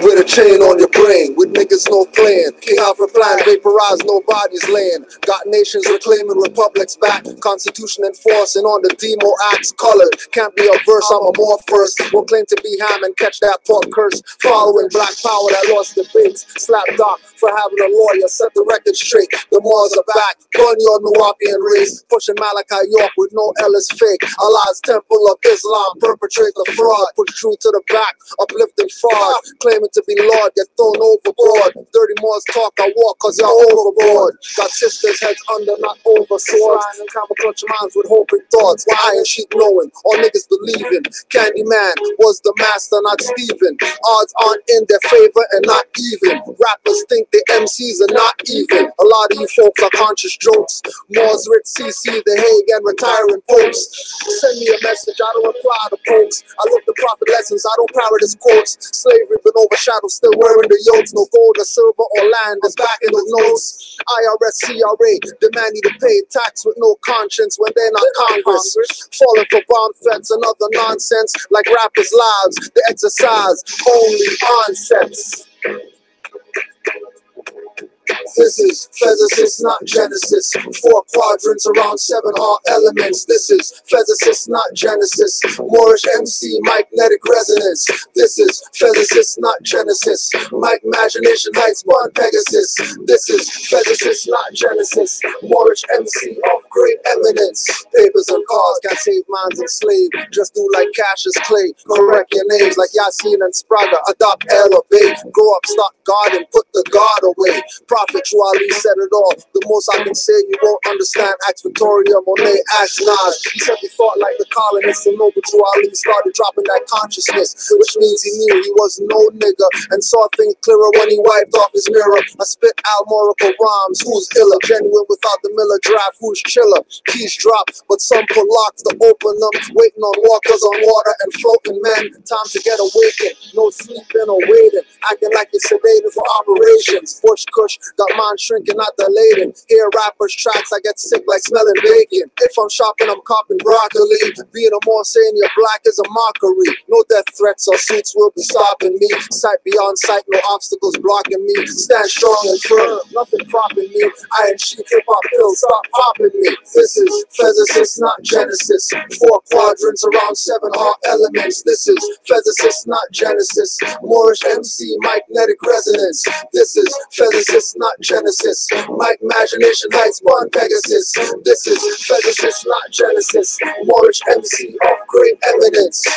With a chain on your brain, with niggas no plan. King Alpha plan, vaporize, nobody's land. Got nations reclaiming republics back. Constitution enforcing on the demo acts colored. Can't be a verse, I'm a more first. Won't claim to be ham and catch that pork curse. Following black power that lost debates. Slap Doc for having a lawyer, set the record straight. The Moors are back, burn your Nuwapian race. Pushing Malachi York with no Ellis fake. Allah's temple of Islam, perpetrate the fraud. Push truth to the back, uplifting fraud. Claiming to be Lord, get thrown overboard. Dirty Moors talk, I walk cause you're overboard. Got sisters, heads under, not over swords. Camel clutch minds with hoping thoughts. Iron sheep knowing, all niggas believing. Candyman was the master, not Steven. Odds aren't in their favor and not even. Rappers think the MCs are not even. A lot of you folks are conscious jokes. Moors, Rich, CC, The Hague, and retiring popes. Send me a message, I don't reply to popes. I look the prophet lessons, I don't parrot his quotes. Slavery been overshadowed, still wearing the yokes. No gold or silver or land is back in the notes. IRS, CRA, demanding to pay tax with no conscience when they're not Congress. Falling for bomb threats and other nonsense like rappers' lives. The exercise only onsets. This is physicists, not Genesis. 4 quadrants around 7 are elements. This is physicists, not Genesis. Moorish MC, magnetic resonance. This is physicists, not Genesis. Mike imagination heights, born Pegasus. This is physicists, not Genesis. Moorish MC of great eminence. Papers and cars can't save minds enslaved. Just do like Cassius Clay. Correct your names like Yasin and Spraga. Adopt, elevate. Grow up, stop guarding, put the guard away. Prophet True Ali said it all. The most I can say you won't understand. Ask Victoria, Monet, ask Nas. He said he thought like the colonists, and Noble True Ali started dropping that consciousness, which means he knew he was no nigga and saw things clearer when he wiped off his mirror. I spit almorical rhymes. Who's iller? Genuine without the Miller draft. Who's chiller? Keys drop, but some pull locks to open them. Waiting on walkers on water and floating men. Time to get awakened. No sleeping or waiting. Acting like it's sedated for operations. Bush Kush got mine shrinking, not dilating. Hear rappers' tracks, I get sick like smelling bacon. If I'm shopping, I'm copping broccoli. Being a Moor saying you're black is a mockery. No death threats or suits will be stopping me. Sight beyond sight, no obstacles blocking me. Stand strong and firm, nothing propping me. Iron sheep, hip-hop pills, stop popping me. This is physicists, not Genesis. 4 quadrants around 7 are elements. This is physicists, not Genesis. Moorish MC, magnetic resonance. This is physicists, not Genesis. My imagination heights, born Pegasus. This is physicists, not Genesis. Moorish MC of great eminence.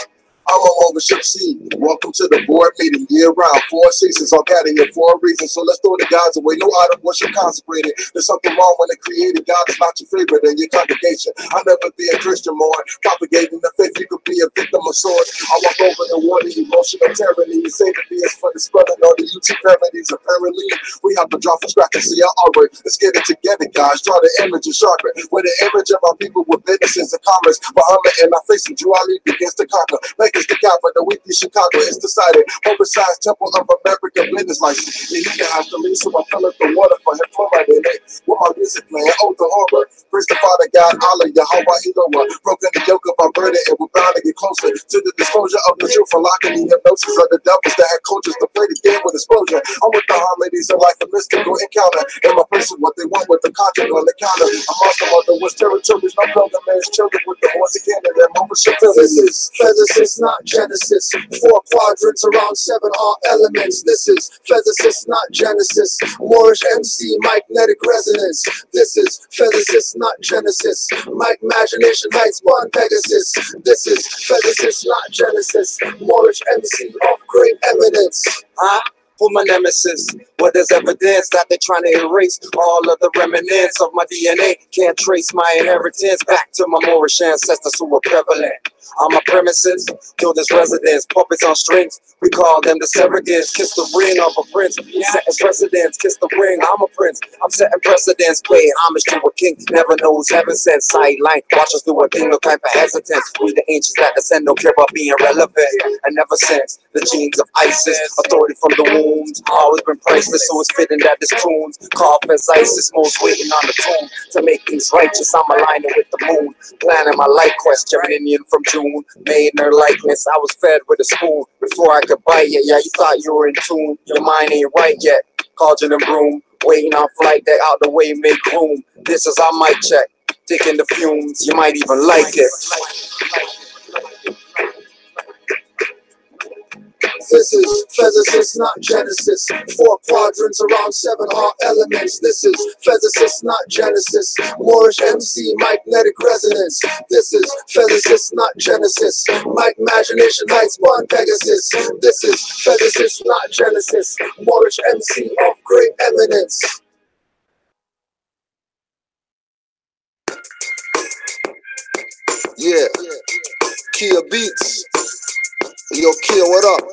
I'm a overship C. Welcome to the board meeting year round. 4 seasons, all got here for a reason. So let's throw the gods away. No idol worship consecrated. There's something wrong when the created God is not your favorite in your congregation. I'll never be a Christian more. Propagating the faith, you could be a victim of swords. I walk over the water, emotional tyranny. You say the B is for the spreading all the YouTube parodies. Apparently, we have to draw from scratch and see our artwork. Let's get it together, guys. Draw the image and sharpen. With the image of our people with businesses and commerce. Muhammad and our face of Drew Ali begins to conquer. It's the capital, the weekly Chicago is decided. Oversized temple of America business license. The heater has to leave, so I fill up the water for him fluoride in it. With my music playing, oh the horror. Praise the Father God, Allah, Yahweh, Eloah. Broken the yoke of our burden, and we're bound to get closer to the disclosure of the truth. For locking the hypnosis of the devils that had cultures to play the game with exposure. I'm with the harmonies of life, a mystical encounter. And my person, what they want with the content on the counter. I'm off the mother was territories, no pilgrimage. Children with the horse of Canada, and mama should feel this. Physicists, not Genesis. 4 quadrants around 7 are elements. This is physicists, not Genesis. Moorish MC, magnetic resonance. This is physicists, not Genesis. My imagination heights, born Pegasus. This is physicists, not Genesis. Moorish MC of great eminence. Who my nemesis? What is evidence that they're trying to erase all of the remnants of my DNA? Can't trace my inheritance back to my Moorish ancestors who were prevalent on my premises. Killed his residents, puppets on strings. We call them the surrogates. Kiss the ring of a prince. Setting precedents. Kiss the ring. I'm a prince. I'm setting precedents. Pay homage to a king. Never knows heaven sent. Sideline. Watch us do a thing. No time for hesitance. We the ancients that descend. Don't care about being relevant. And never since the genes of ISIS. Authority from the wounds, always been priceless, so it's fitting that this tunes carve as ISIS, most waiting on the tomb to make things righteous. I'm aligning with the moon, planning my light quest. Geminian from June, made in her likeness. I was fed with a spoon before I could bite it. Yeah, you thought you were in tune, your mind ain't right yet. Cauldron and broom, waiting on flight deck, out the way, make room. This is our mic check, taking the fumes, you might even like it. This is physicist, not Genesis. 4 quadrants around 7 heart elements. This is physicist, not Genesis. Moorish MC, magnetic resonance. This is physicist, not Genesis. My imagination heights born Pegasus. This is physicist, not Genesis. Moorish MC of great eminence. Yeah, Kia Beats. Yo, Kia, what up?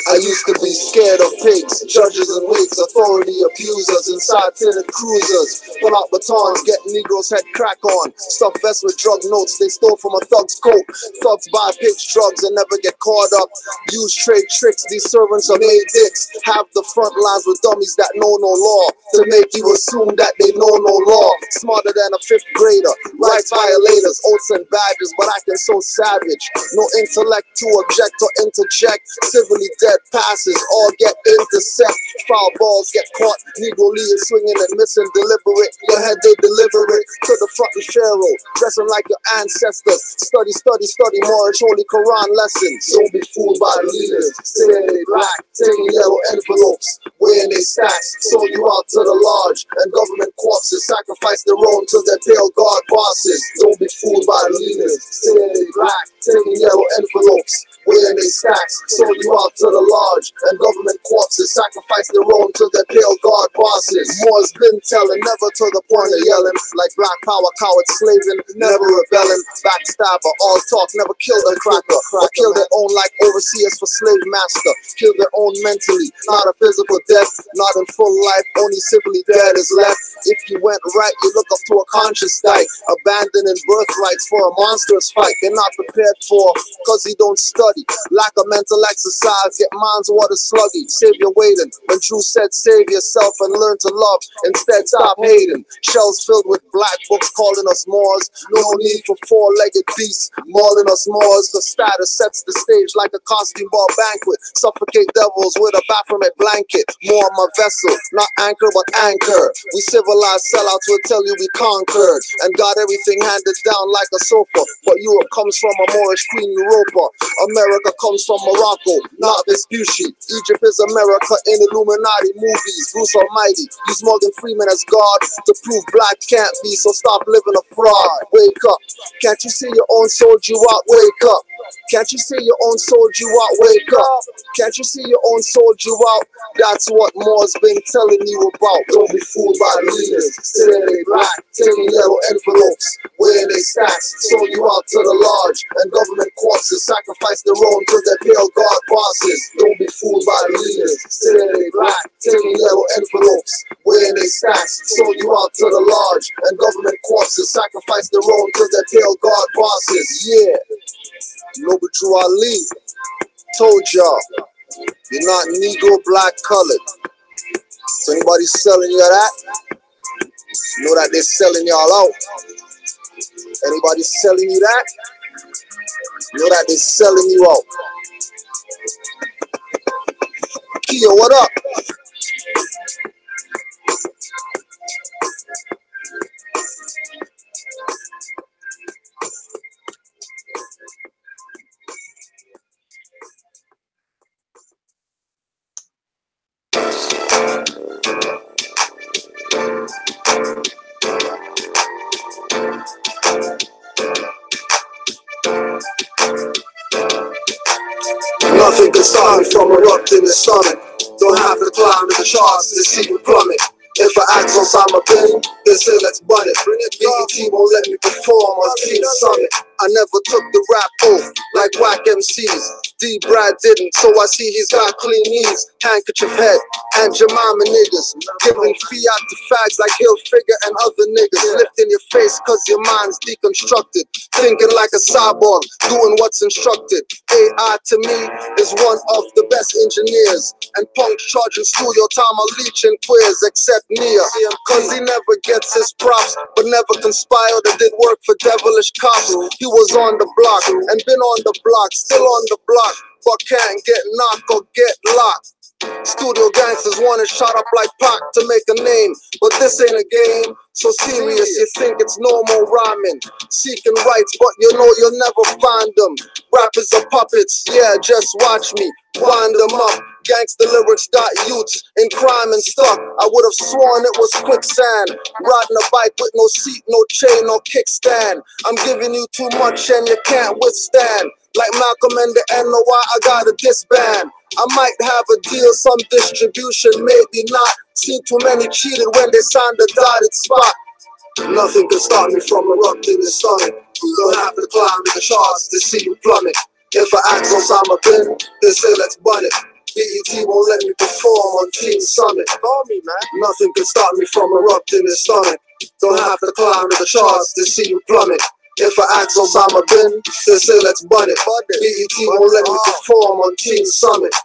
I used to be scared of pigs, judges and wigs, authority abusers, inside tinted cruisers. Pull out batons, get Negroes head crack on. Stuff vests with drug notes they stole from a thug's coat. Thugs buy pigs drugs and never get caught up. Use trade tricks, these servants are made dicks. Have the front lines with dummies that know no law, to make you assume that they know no law. Smarter than a 5th grader, rights violators, oaths and badges, but acting so savage. No intellect to object or interject, civilly dead passes all get intercept. Foul balls get caught, Negro leaders swinging and missing deliberate. Your head they deliver it to the front and Pharaoh, dressing like your ancestors. Study, study, study Moorish holy Quran lessons. Don't be fooled by the leaders, saying they black, taking yellow envelopes, weighing they stacks, sold you out to the lodge, and government corpses sacrifice their own to their pale guard bosses. Don't be fooled by the leaders, saying they black, taking yellow envelopes, weighing they stacks, sold you out to the lodge, and government corpses sacrifice their own to their pale guard bosses. More's been telling, never to the point of yelling, like black power, coward slaving, never rebelling, backstabber, all talk, never kill a cracker, or kill their own like overseers for slave master, kill their own mentally, not a physical death, not in full life, only civilly dead is left. If you went right, you look up to a conscious dyke, abandoning birthrights for a monstrous fight they're not prepared for, cause you don't study. Lack of mental exercise, get minds water sluggy. Savior waiting, when Drew said save yourself and learn to love, instead stop hating. Shells filled with black books calling us Moors, no need for 4-legged beasts mauling us Moors. The status sets the stage like a costume ball banquet, suffocate devils with a Baphomet blanket. More my vessel, not anchor but anchor. We civilized sellouts will tell you we conquered and got everything handed down like a sofa, but Europe comes from a Moorish Queen Europa. America comes from Morocco, not Vespucci. Egypt is America in Illuminati movies. Bruce Almighty use Morgan Freeman as God to prove black can't be, so stop living a fraud. Wake up, can't you see your own sold you out? Wake up, can't you see your own sold you out? Wake up, can't you see your own sold you out? That's what Moore's been telling you about. Don't be fooled by leaders, saying they black, taking yellow envelopes, weighing they stacks, sold you out to the lodge, and government corpses sacrifice their own to their pale guard bosses. Don't be fooled by leaders, saying they black, taking yellow envelopes, weighing they stacks, sold you out to the lodge, and government corpses sacrifice their own to their pale guard bosses. Yeah, Noble Drew Ali told y'all, you're not Negro, black, colored. So anybody selling you that, know that they're selling y'all out. Anybody selling you that, know that they're selling you out. Kia, what up? Nothing can stop me from erupting the summit. Don't have to climb to the charts to see you plummet. If I ask Osama bin, they say let's bun it. BET won't let me perform on Team Summit. I never took the rap oath like whack MCs. D. Brad didn't, so I see he's got clean knees, handkerchief head, and Jemima niggas. Giving fiat to fags like Hilfiger and other niggas. Lifting your face cause your mind's deconstructed. Thinking like a cyborg, doing what's instructed. AI to me is one of the best engineers. And punk charging studio time on leeching queers, except Nia. Cause he never gets his props, but never conspired or did work for devilish cops. He was on the block, and been on the block, still on the block, but can't get knocked or get locked. Studio gangsters wanted shot up like Pac to make a name, but this ain't a game. So serious, you think it's normal rhyming, seeking rights, but you know you'll never find them. Rappers are puppets, yeah, just watch me wind them up. Gangster lyrics got youths in crime and stuff. I would have sworn it was quicksand. Riding a bike with no seat, no chain, no kickstand. I'm giving you too much and you can't withstand. Like Malcolm and the NOI, I got a disband. I might have a deal, some distribution, maybe not. Seen too many cheated when they signed the dotted spot. Nothing can stop me from erupting in stomach. You don't have to climb the charts to see you plummet. If I ask Osama bin, they say let's bun it. BET won't let me perform on Team Summit. Call me, man. Nothing can stop me from erupting in stomach. Don't have to climb the charts to see you plummet. If I ask Osama bin, they say let's bun it. BET won't let me perform on Team Summit.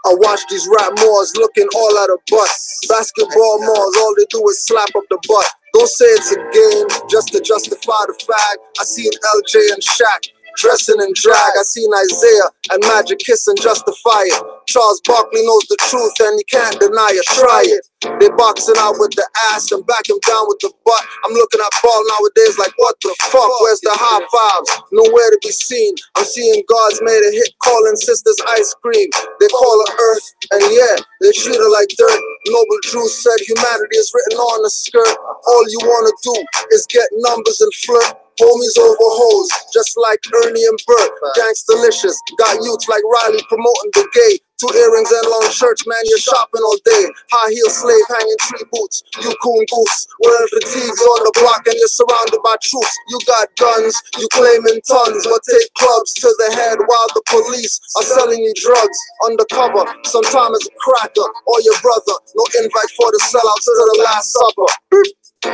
I watch these rap Moors looking all out of butt. Basketball Moors, all they do is slap up the butt. Don't say it's a game just to justify the fact. I seen LJ and Shaq dressing in drag. I seen Isaiah and Magic Kiss and justify it. Charles Barkley knows the truth and he can't deny it. Try it. They boxing out with the ass and back him down with the butt. I'm looking at ball nowadays like what the fuck? Where's the high fives? Nowhere to be seen. I'm seeing gods made a hit calling sisters ice cream. They call her Earth and yeah, they treat her like dirt. Noble Drews said humanity is written on the skirt. All you wanna do is get numbers and flirt. Homies over hoes, just like Ernie and Bert. Gangstalicious, got youths like Riley promoting the gay. 2 earrings and long shirts, man, you're shopping all day. High heel slave hanging tree boots, you coon goose. Wearing fatigues on the block and you're surrounded by troops. You got guns, you claiming tons, but take clubs to the head while the police are selling you drugs. Undercover, sometimes it's a cracker or your brother. No invite for the sellouts to the last supper.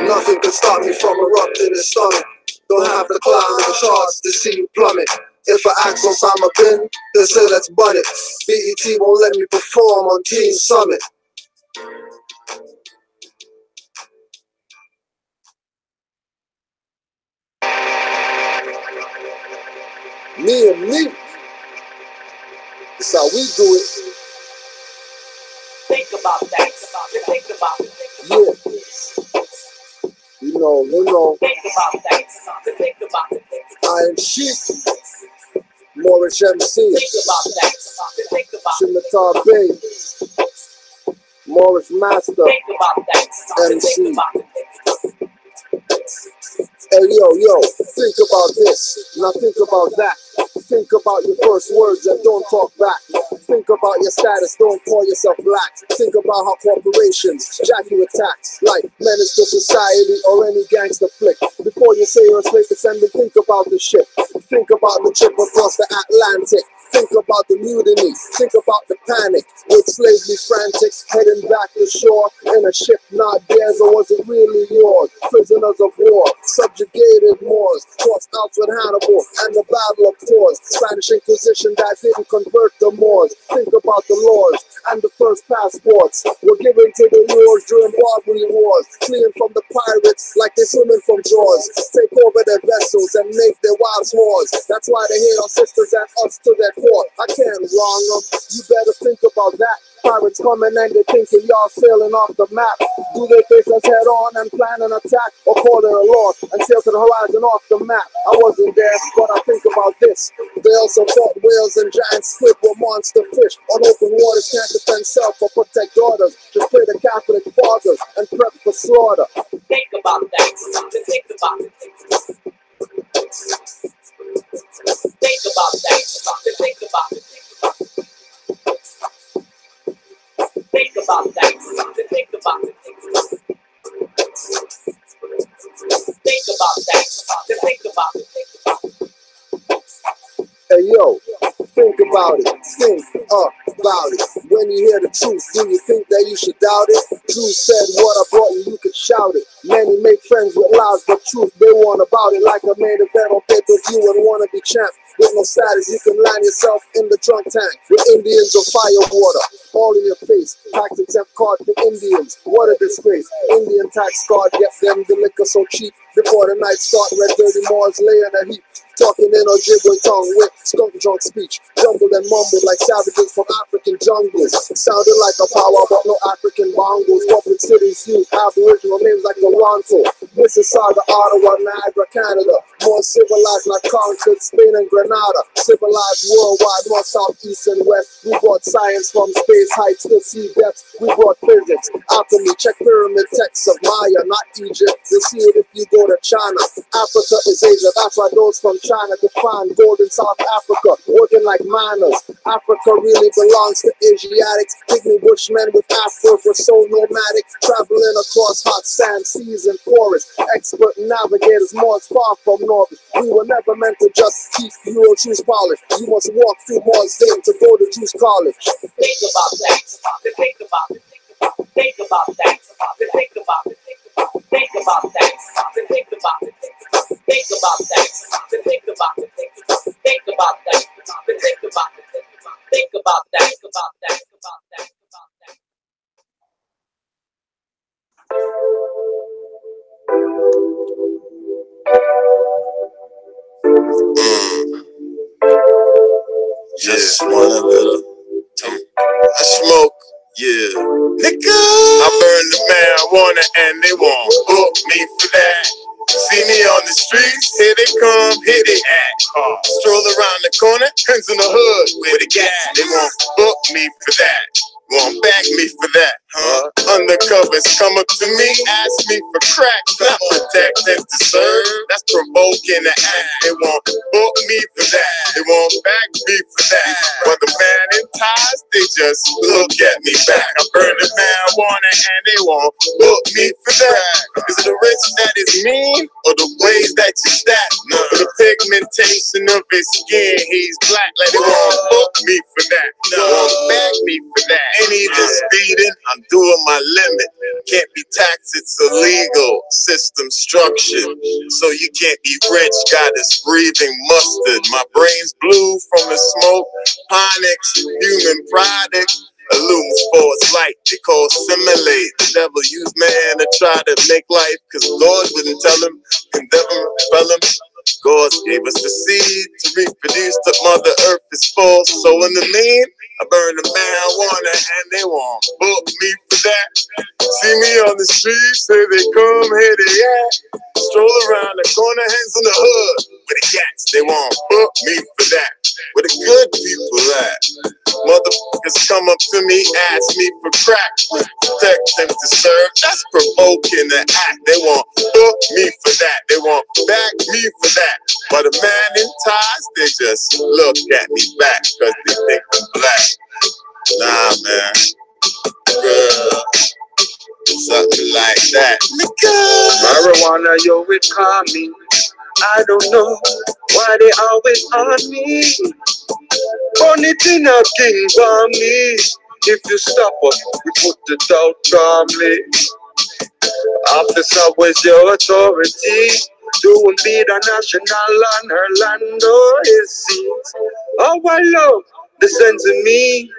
Nothing can stop me from erupting in stomach. Don't have to climb the charts to see you plummet. If I ask Osama bin, they say let's bun it. BET won't let me perform on Team Summit. Me and me. That's how we do it. Think about that. Think about it. Yeah. You know. Think about that. Think about it. Iron Sheik. Moorish MC. Think about that. Think about it. Scimitar Bay. Moorish Master. Think about that. MC. Think about it. Hey yo, think about this, now think about that. Think about your first words and don't talk back. Think about your status, don't call yourself black. Think about how corporations jack you attacks like menace to society or any gangster flick. Before you say you're a slave descendant, think about the ship. Think about the trip across the Atlantic. Think about the mutiny, think about the panic. With slaves be frantic, heading back to shore in a ship not theirs, or was it really yours? Prisoners of war, subjugated Moors, crossed out with Hannibal and the Battle of Tours. Spanish Inquisition that didn't convert the Moors. Think about the laws and the first passports were given to the Moors during Barbary wars, fleeing from the pirates like they're swimming from drawers. Take over their vessels and make their wives whores. That's why they hate our sisters and us to their court. I can't wrong them. You better think about that. Pirates coming and they thinking y'all sailing off the map. Do they face us head on and plan an attack, or call it a loss and sail to the horizon off the map? I wasn't there, but I think about this. They also thought whales and giant squid were monster fish. On open waters can't defend self or protect daughters. Just pray the Catholic fathers and prep for slaughter. Think about that. Think about it. Think about that. Think about it. Think about that. Think about it. Yo, think about it, think about it. When you hear the truth, do you think that you should doubt it? Truth said what I brought you, you could shout it. Many make friends with lies, but truth, they want about it. Like a main event on pay-per-view and wanna be champ. With no status, you can land yourself in the drunk tank. With Indians or fire water, all in your face. Tax exempt card for Indians, what a disgrace. Indian tax card, get them the liquor so cheap. Before the night start, red dirty Moors lay in a heap. Talking in a gibbering tongue with skunk drunk speech. Jumbled and mumbled like savages from African jungles. Sounded like a power, but no African bongos. Public cities use aboriginal names like Toronto, Mississauga, Ottawa, Niagara, Canada. More civilized like conquered Spain and Grenada. Civilized worldwide, north, south, east, and west. We brought science from space heights to sea depths. We brought physics, alchemy, check pyramid texts of Maya, not Egypt. You'll see it if you go to China. Africa is Asia, that's why those from China could find gold in South Africa, working like miners. Africa really belongs to Asiatics. Pygmy bushmen with afros were so nomadic, traveling across hot sand, seas, and forests. Expert navigators, Mars far from North. We were never meant to just keep Euro juice polish. You must walk through Mars Day to go to Juice College. Think about that. Think about it. Think about that. Think about it. Think about that. Think about it. Think about that. Think about it. Think about that. Think about it. Think about that. Think about that. About that. About that. Just want a little. I smoke, yeah. Nigga, I burn the marijuana and they won't book me for that. See me on the streets, here they come, here they act. Stroll around the corner, hands in the hood with a gas. They won't book me for that. Won't back me for that, huh? Undercovers come up to me, ask me for crack. Not protect and to serve, that's provoking the act. They won't book me for that, they won't back me for that. But the man in ties, they just look at me back. I burn the marijuana and they won't book me for that. Is it the rich that is mean, or the ways that you stack? The pigmentation of his skin, he's black, like they won't book me for that. They won't back me for that. Ain't even speeding, I'm doing my limit. Can't be taxed, it's illegal. System structured, so you can't be rich. Got us breathing mustard. My brain's blue from the smoke. Ponics, human product. Illumines force light, they call simulate. The devil used man to try to make life, cause God wouldn't tell him, condemn him, fell him. God gave us the seed to reproduce till Mother Earth is full. So in the mean, I burn the marijuana and they won't book me for that. See me on the streets, here they come, here they at. Stroll around the corner, hands in the hood with the cats. They won't book me for that. Where the good people at? Motherfuckers come up to me, ask me for crack. Protect them to serve, that's provoking the act. They won't book me for that, they won't back me for that. But a man in ties, they just look at me back, cause they think I'm black. Nah, man. Girl. Something like that. Marijuana, yo, it calm me. I don't know why they always on me. Burn it in a king for me. If you stop us, we put it out calmly. Officer, where's your authority? Don't be the national on Orlando is seas. Oh, I love the sense of me.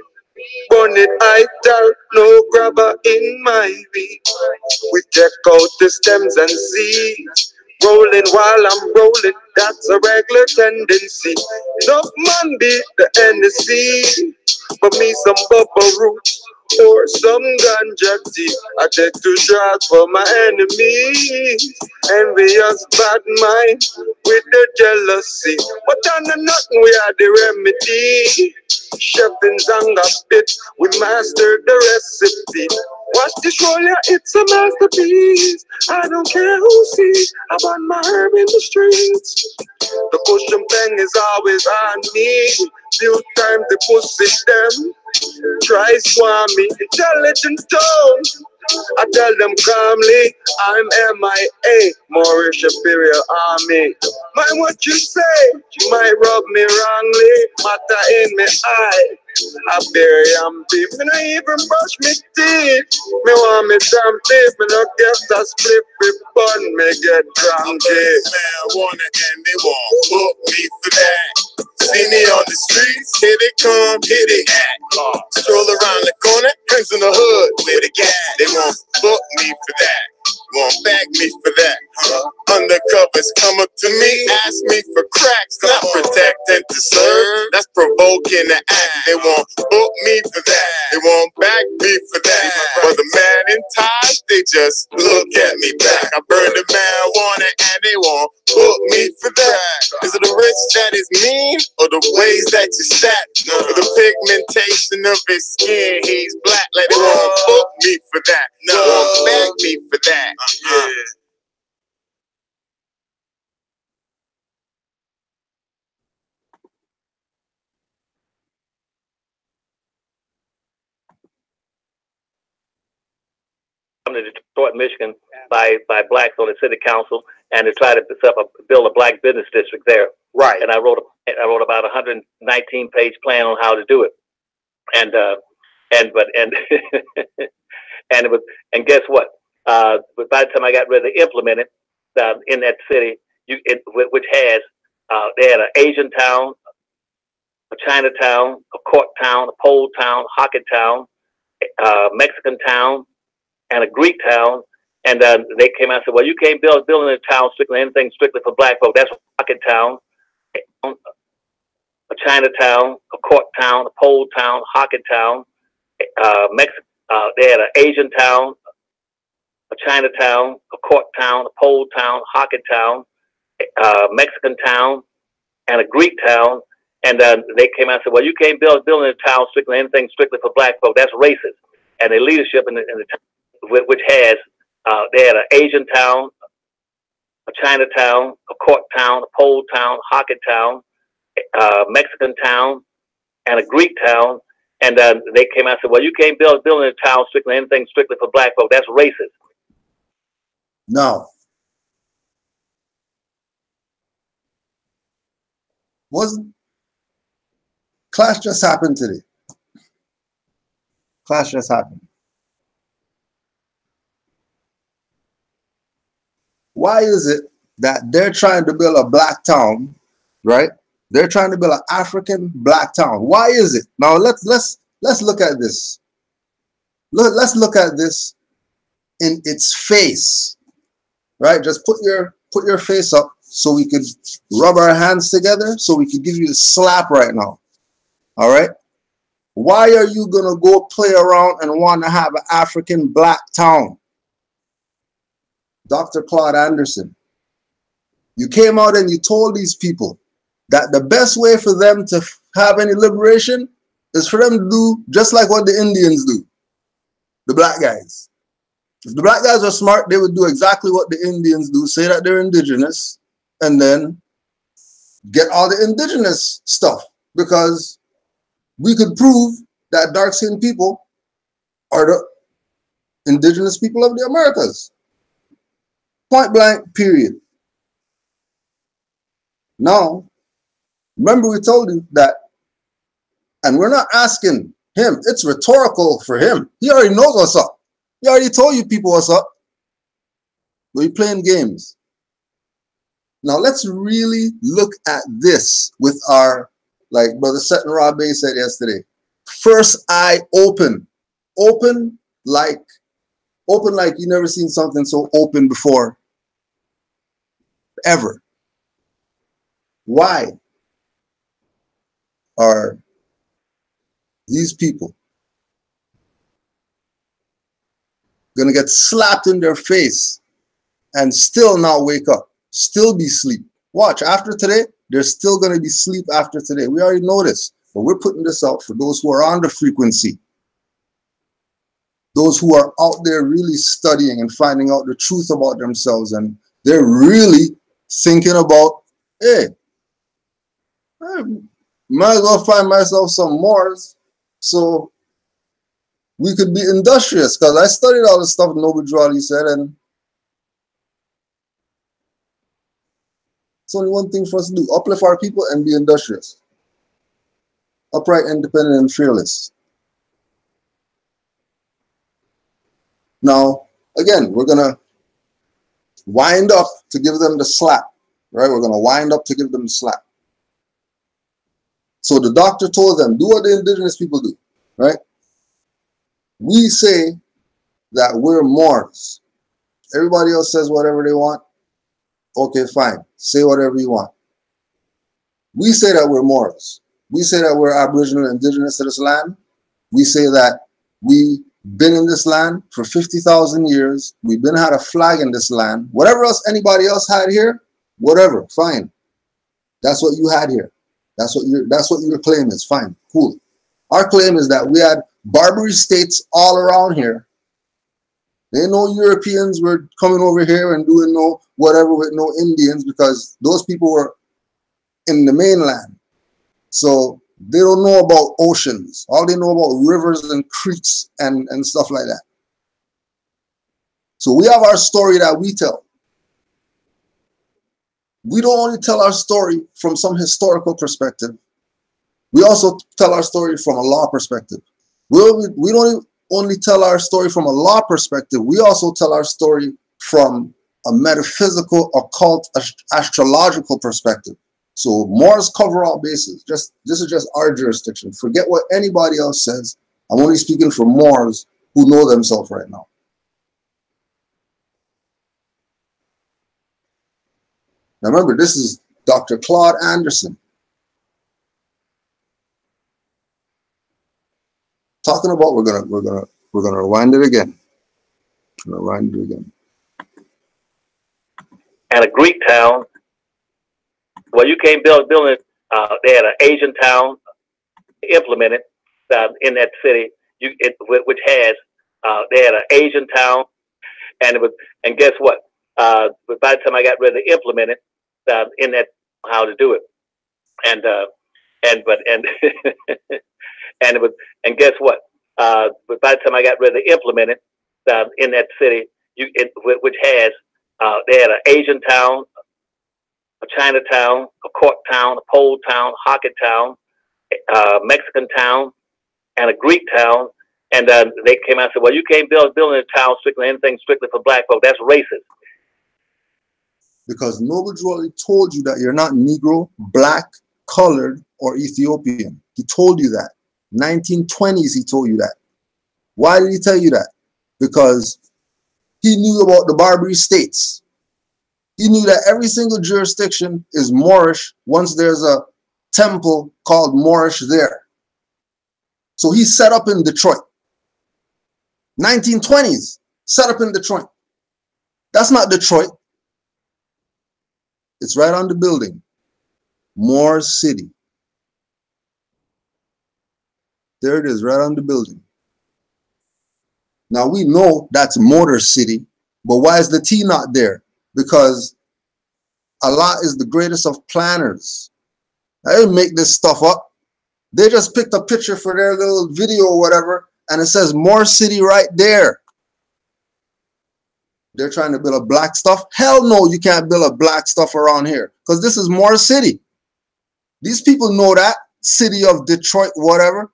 Burn it, I tell no grabber in my weed. We check out the stems and seeds. Rolling while I'm rolling, that's a regular tendency. Enough man be the NC, but me some bubble roots or some ganja tea. I take 2 shots for my enemies. Envious bad mind with the jealousy, but on the nothing we are the remedy. Chef in Zanga pit, we mastered the recipe. Watch this roll, yeah, it's a masterpiece. I don't care who sees, I burn my herb in the streets. The cushion pen is always on me. Few times the pussy them try swami, intelligent tone. I tell them calmly, I'm MIA, Moorish Imperial Army. Mind what you say, you might rub me wrongly, matter in me eye. I bury am deep, me no even brush me teeth. Me want me damn deep, me no get a split with bun, me get drunk. Marijuana and they won't book me for that. See me on the streets, here they come, here they at. Stroll around the corner, hands in the hood, where they gat. They won't book me for that. Won't bag me for that. Undercovers come up to me, ask me for cracks. Not protect and to serve, that's provoking the act. They won't book me for that. They won't bag me for that. But the man in ties, they just look at me back. I burn the marijuana and they won't book me for that. Is it the rich that is mean or the ways that you stack? Or the pigmentation of his skin, he's black. Like they won't book me for that. They won't bag me for that. To Detroit, Michigan, by blacks on the city council, and to try to build a black business district there. Right. And I wrote about 119-page plan on how to do it. And and guess what? But by the time I got ready to implement it in that city, which has they had an Asian town, a Chinatown, a court town, a pole town, hockey town, Mexican town, and a Greek town, and they came out and said, well, you can't build a town anything strictly for black folk. That's Rocket Town, a Chinatown, a court town, a pole town, hockey town, they had an Asian town, a Chinatown, a court town, a pole town, hockey town, Mexican town, and a Greek town, and they came out and said, well, you can't build a town anything strictly for black folk. That's racist. And the leadership in the town, which has they had an Asian town, a Chinatown, a court town, a pole town, hockey town, Mexican town, and a Greek town, and they came out and said, well, you can't build a town anything strictly for black folk. That's racist. No. Wasn't clash just happened today? Clash just happened. Why is it that they're trying to build a black town, right? They're trying to build an African black town. Why is it? Now let's look at this. Let's look at this in its face, right? Just put your face up so we could rub our hands together, so we could give you a slap right now. All right? Why are you gonna go play around and want to have an African black town? Dr. Claude Anderson, you came out and you told these people that the best way for them to have any liberation is for them to do just like what the Indians do, the black guys. If the black guys were smart, they would do exactly what the Indians do, say that they're indigenous, and then get all the indigenous stuff, because we could prove that dark-skinned people are the indigenous people of the Americas. Point blank, period. Now, remember we told you that, and we're not asking him, it's rhetorical for him. He already knows what's up. He already told you people what's up. But you're playing games. Now let's really look at this with our, like Brother Seton Rob said yesterday, first eye open. Open like you never seen something so open before. Ever. Why are these people gonna get slapped in their face and still not wake up, still be asleep? Watch, after today, there's still gonna be sleep after today. We already know this, but we're putting this out for those who are on the frequency, those who are out there really studying and finding out the truth about themselves, and they're really thinking about, hey, I might as well find myself some Moors, so we could be industrious, because I studied all the stuff Noble Drew Ali said, and it's only one thing for us to do: uplift our people and be industrious, upright, independent, and fearless. Now, again, we're gonna wind up to give them the slap, right? We're gonna wind up to give them the slap. So the doctor told them, do what the indigenous people do, right? We say that we're Moors. Everybody else says whatever they want. Okay, fine. Say whatever you want. We say that we're Moors. We say that we're Aboriginal and indigenous to this land. We say that we've been in this land for 50,000 years. We've been had a flag in this land. Whatever else anybody else had here, whatever, fine. That's what you had here. That's what your claim is. Fine, cool. Our claim is that we had Barbary states all around here. There ain't no Europeans were coming over here and doing no whatever with no Indians, because those people were in the mainland. So they don't know about oceans. All they know about rivers and creeks and stuff like that. So we have our story that we tell. We don't only tell our story from some historical perspective. We also tell our story from a law perspective. We don't only tell our story from a law perspective. We also tell our story from a metaphysical, occult, astrological perspective. So Moors cover all bases. This is just our jurisdiction. Forget what anybody else says. I'm only speaking for Moors who know themselves right now. Now remember, this is Dr. Claude Anderson talking about we're gonna rewind it again. Rewind it again. And a Greek town. Well, you can't build it. They had an Asian town implemented in that city. Which has they had an Asian town, and guess what? By the time I got ready to implement it, in that how to do it, and guess what? But by the time I got ready to implement it in that city, which has they had an Asian town, a Chinatown, a Cork town, a Pole town, Hockey town, a Mexican town, and a Greek town. And they came out and said, well, you can't build a town anything strictly for black folk. That's racist. Because Noble Drew Ali told you that you're not Negro, black, colored, or Ethiopian. He told you that. 1920s, he told you that. Why did he tell you that? Because he knew about the Barbary states. He knew that every single jurisdiction is Moorish once there's a temple called Moorish there. So he set up in Detroit. 1920s, set up in Detroit. That's not Detroit. It's right on the building. Moor City. There it is, right on the building. Now we know that's Motor City, but why is the T not there? Because Allah is the greatest of planners. I didn't make this stuff up. They just picked a picture for their little video or whatever, and it says Moor City right there. They're trying to build a black stuff. Hell no, you can't build a black stuff around here, because this is Moor City. These people know that. City of Detroit, whatever.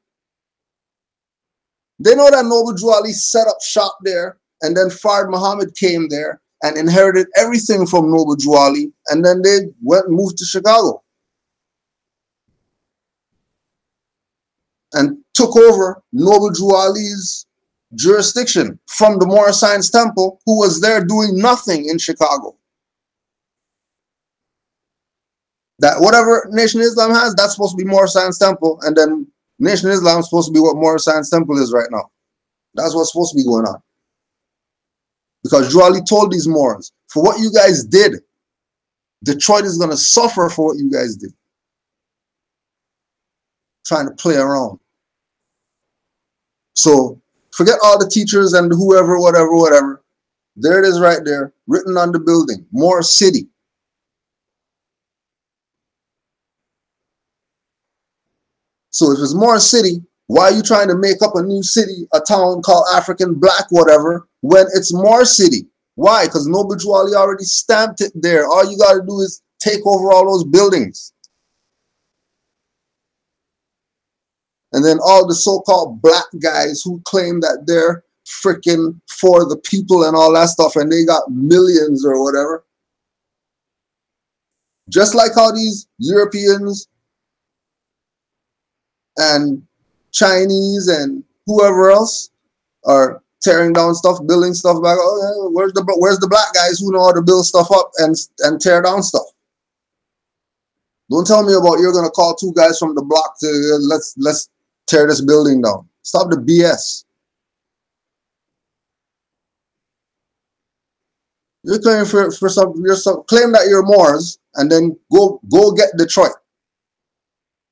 They know that Noble Drew Ali set up shop there, and then Fard Muhammad came there and inherited everything from Noble Drew Ali, and then they went and moved to Chicago and took over Noble Drew Ali's jurisdiction from the Moorish Science Temple, who was there doing nothing in Chicago. That whatever Nation of Islam has, that's supposed to be Moorish Science Temple, and then Nation of Islam is supposed to be what Moorish Science Temple is right now. That's what's supposed to be going on. Because Drew Ali told these Moors, for what you guys did, Detroit is going to suffer for what you guys did. Trying to play around. So forget all the teachers and whoever, whatever. There it is right there, written on the building, Moor City. So if it's Moor City, Why are you trying to make up a new city, a town called African Black whatever, when it's Moor City? Why? Because Noble Drew Ali already stamped it there. All you got to do is take over all those buildings. And then all the so-called black guys who claim that they're freaking for the people and all that stuff, and they got millions or whatever. Just like how these Europeans and Chinese and whoever else are tearing down stuff, building stuff back. Oh, yeah, where's the black guys who know how to build stuff up and tear down stuff? Don't tell me about you're gonna call two guys from the block to let's tear this building down. Stop the BS. You're claiming for some claim that you're Moors and then go get Detroit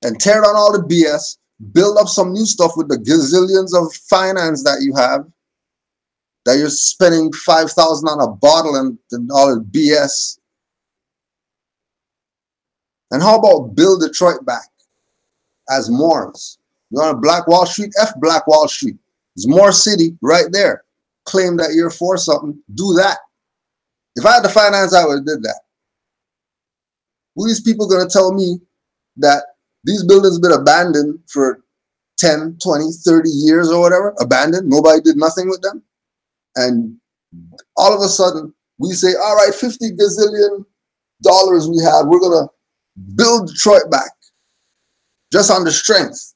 and tear down all the BS, build up some new stuff with the gazillions of finance that you have, that you're spending $5,000 on a bottle and all the BS. And how about build Detroit back as Moors? You want a Black Wall Street? F Black Wall Street. It's Moor City right there. Claim that you're for something. Do that. If I had the finance, I would have did that. Who are these people going to tell me that these buildings have been abandoned for 10, 20, 30 years or whatever? Abandoned. Nobody did nothing with them. And all of a sudden, we say, all right, $50 gazillion we have, we're going to build Detroit back. Just on the strength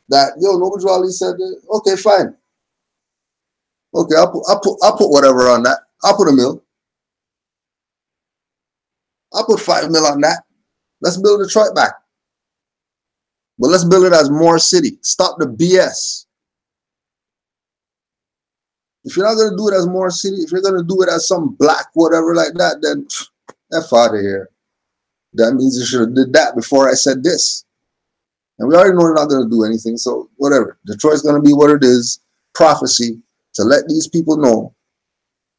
that, Noble Drew Ali said, okay, fine. Okay, I'll put whatever on that. I'll put $1 million. I'll put $5 million on that. Let's build Detroit back. But let's build it as Moor City. Stop the BS. If you're not going to do it as Moor City, if you're going to do it as some black whatever like that, then F out of here. That means you should have did that before I said this. And we already know they're not going to do anything, so whatever. Detroit's going to be what it is. Prophecy to let these people know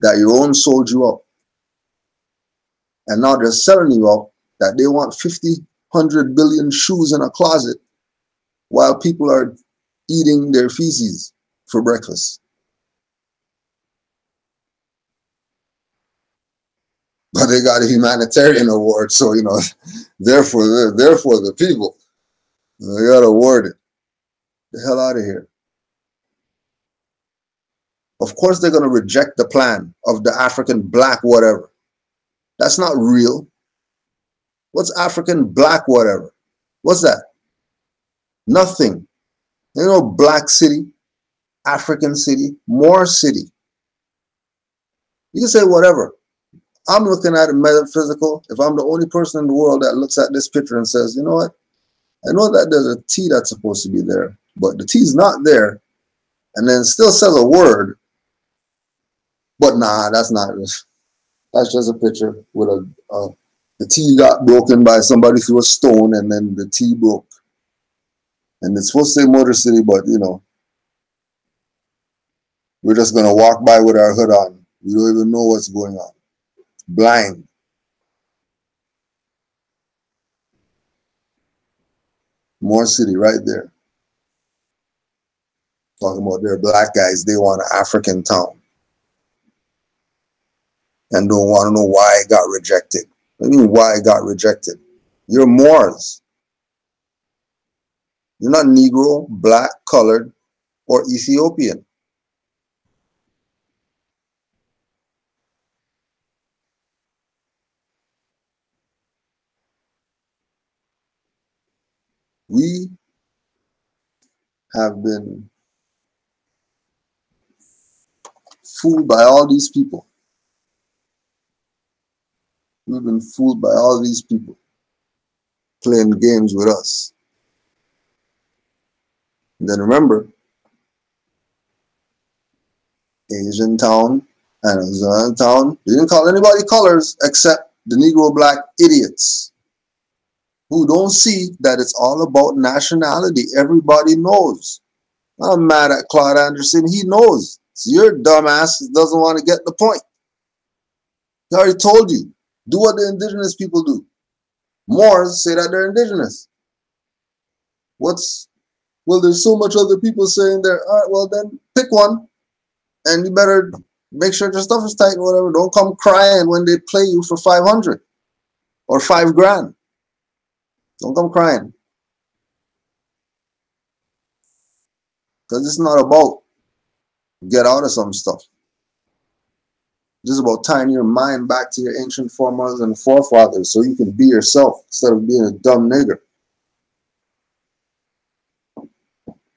that your own sold you out. And now they're selling you out that they want 50, 100 billion shoes in a closet while people are eating their feces for breakfast. But they got a humanitarian award, so, therefore the people. They got awarded. The hell out of here. Of course they're going to reject the plan of the African black whatever. That's not real. What's African black whatever? What's that? Nothing. There's no black city, African city, Moor city. You can say whatever. I'm looking at it metaphysical. If I'm the only person in the world that looks at this picture and says, you know what? I know that there's a T that's supposed to be there, but the T's not there, and then still says a word, but nah, that's not it. That's just a picture with the T got broken by somebody threw a stone and then the T broke. And it's supposed to say Motor City, but we're just going to walk by with our hood on. We don't even know what's going on. Blind. Moor City right there. Talking about their black guys, they want an African town. And don't want to know why it got rejected. What do you mean why it got rejected? You're Moors. You're not Negro, black, colored, or Ethiopian. We have been fooled by all these people. We've been fooled by all these people playing games with us. And then remember, Asian town and Arizona town, they didn't call anybody colors except the Negro black idiots who don't see that it's all about nationality. Everybody knows. I'm mad at Claude Anderson. He knows. So your dumbass doesn't want to get the point. He already told you. Do what the indigenous people do. Moors say that they're indigenous. What's well, there's so much other people saying there. All right, well then pick one, and you better make sure your stuff is tight or whatever. Don't come crying when they play you for 500 or 5 grand. Don't come crying, because it's not about get out of some stuff. This is about tying your mind back to your ancient foremothers and forefathers so you can be yourself instead of being a dumb nigger.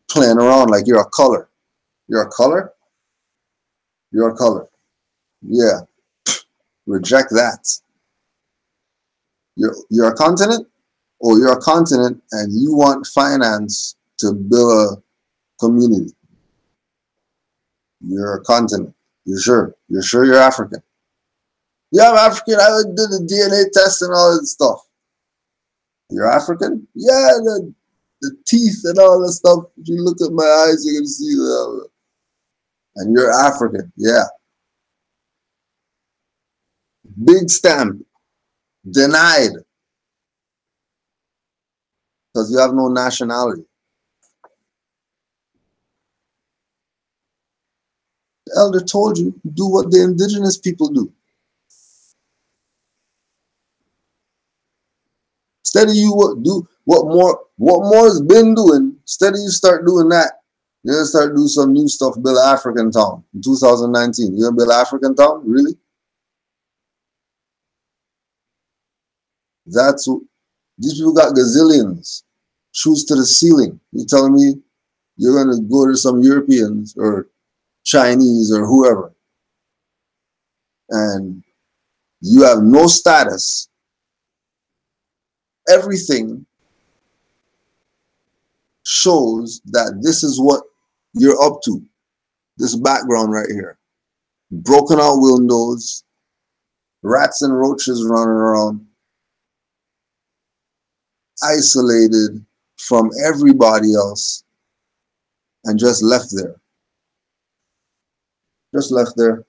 Playing around like you're a color. You're a color? You're a color. Yeah. Reject that. You're a continent? Oh, you're a continent and you want finance to build a community. You're a continent. You're sure? You're sure you're African? Yeah, I'm African. I did the DNA test and all that stuff. You're African? Yeah, the teeth and all that stuff. If you look at my eyes, you can see that. And you're African. Yeah. Big stamp. Denied. Because you have no nationality. The elder told you, do what the indigenous people do. Instead of you what Moore's been doing, instead of you start doing that, you're gonna start doing some new stuff, build an African town in 2019. You're gonna build an African town? Really? That's what these people got gazillions. Shoes to the ceiling. You telling me you're gonna go to some Europeans or Chinese or whoever, and you have no status. Everything shows that this is what you're up to. This background right here. Broken out windows, rats and roaches running around, isolated from everybody else, and just left there. Just left there.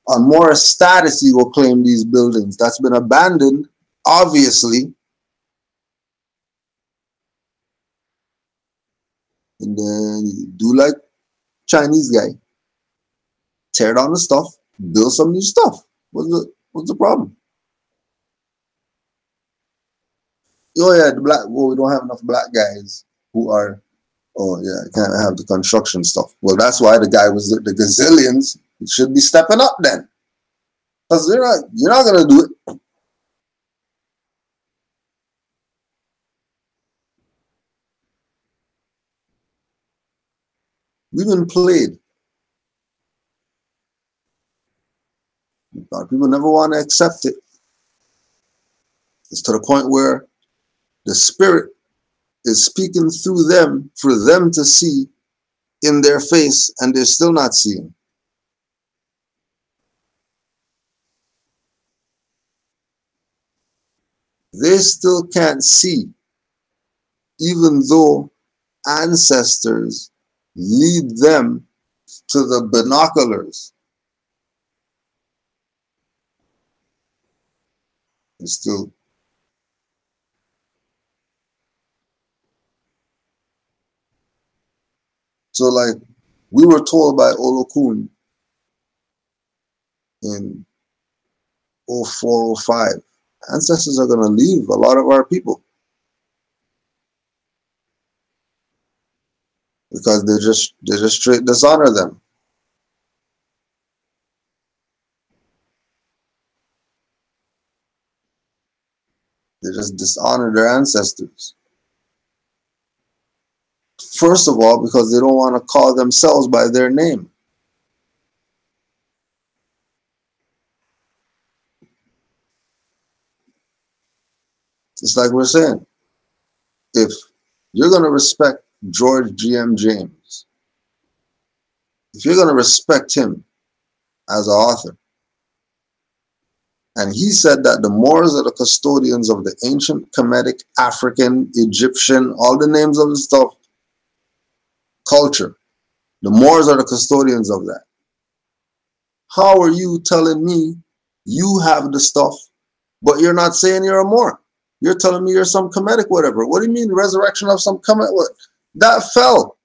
On Moorish status, you will claim these buildings. That's been abandoned, obviously. And then you do like Chinese guy. Tear down the stuff, build some new stuff. What's the problem? Oh yeah, we don't have enough black guys who are, oh yeah, can't have the construction stuff. Well, that's why the guy was the gazillions should be stepping up then. Because you're not gonna do it. We've been played. People never want to accept it. It's to the point where the spirit is speaking through them for them to see in their face, and they're still not seeing. They still can't see, even though ancestors lead them to the binoculars. It's still. So like we were told by Olokun in 04, 05, ancestors are going to leave a lot of our people because they just straight dishonor them. They just dishonor their ancestors. First of all, because they don't want to call themselves by their name. It's like we're saying, if you're going to respect George G.M. James, if you're going to respect him as an author, and he said that the Moors are the custodians of the ancient Kemetic, African, Egyptian, all the names of the stuff, culture. The Moors are the custodians of that. How are you telling me you have the stuff, but you're not saying you're a Moor? You're telling me you're some Kemetic whatever. What do you mean resurrection of some Kemet? What? That fell.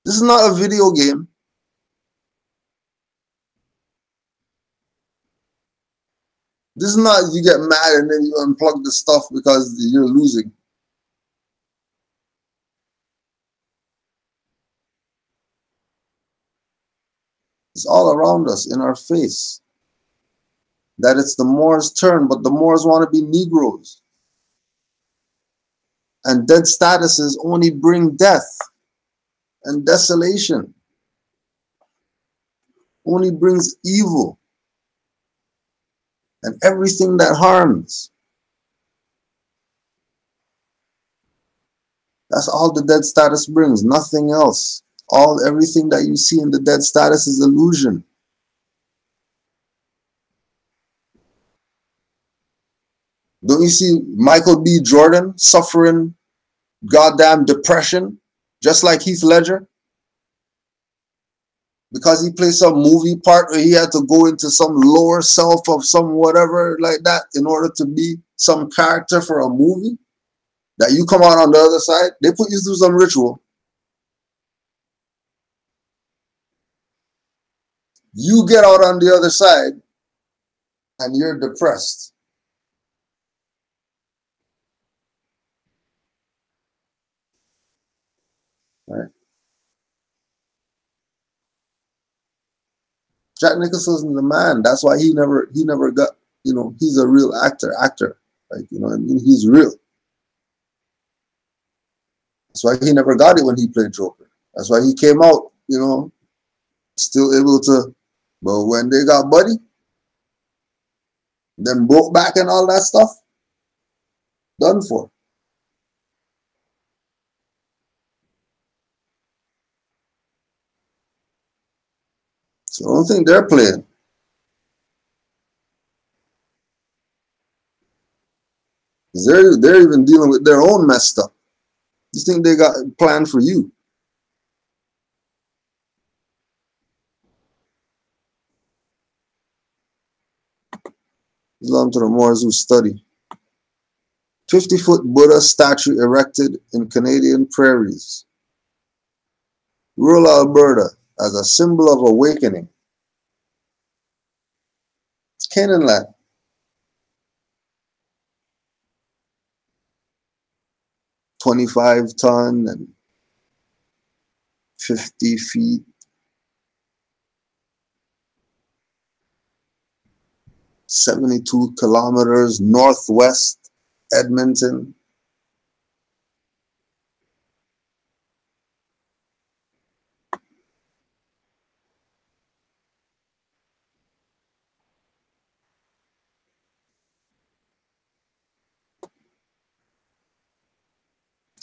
This is not a video game. This is not you get mad and then you unplug the stuff because you're losing. It's all around us, in our face. That it's the Moors' turn, but the Moors want to be Negroes. And dead statuses only bring death and desolation. Only brings evil and everything that harms. That's all the dead status brings, nothing else. Everything that you see in the dead status is illusion. Don't you see Michael B. Jordan suffering goddamn depression, just like Heath Ledger? Because he played some movie part where he had to go into some lower self of some whatever like that in order to be some character for a movie? That you come out on the other side, they put you through some ritual. You get out on the other side and you're depressed. Right? Jack Nicholson's the man. That's why he never got, he's a real actor. Like, I mean, he's real. That's why he never got it when he played Joker. That's why he came out, still able to, but when they got Buddy, then broke back and all that stuff, done for. So I don't think they're playing. They're even dealing with their own messed up. You think they got a plan for you? Islam to the Moors who study. 50-foot Buddha statue erected in Canadian prairies. Rural Alberta as a symbol of awakening. It's Canaanland. 25-ton and 50 feet. 72 kilometers northwest Edmonton.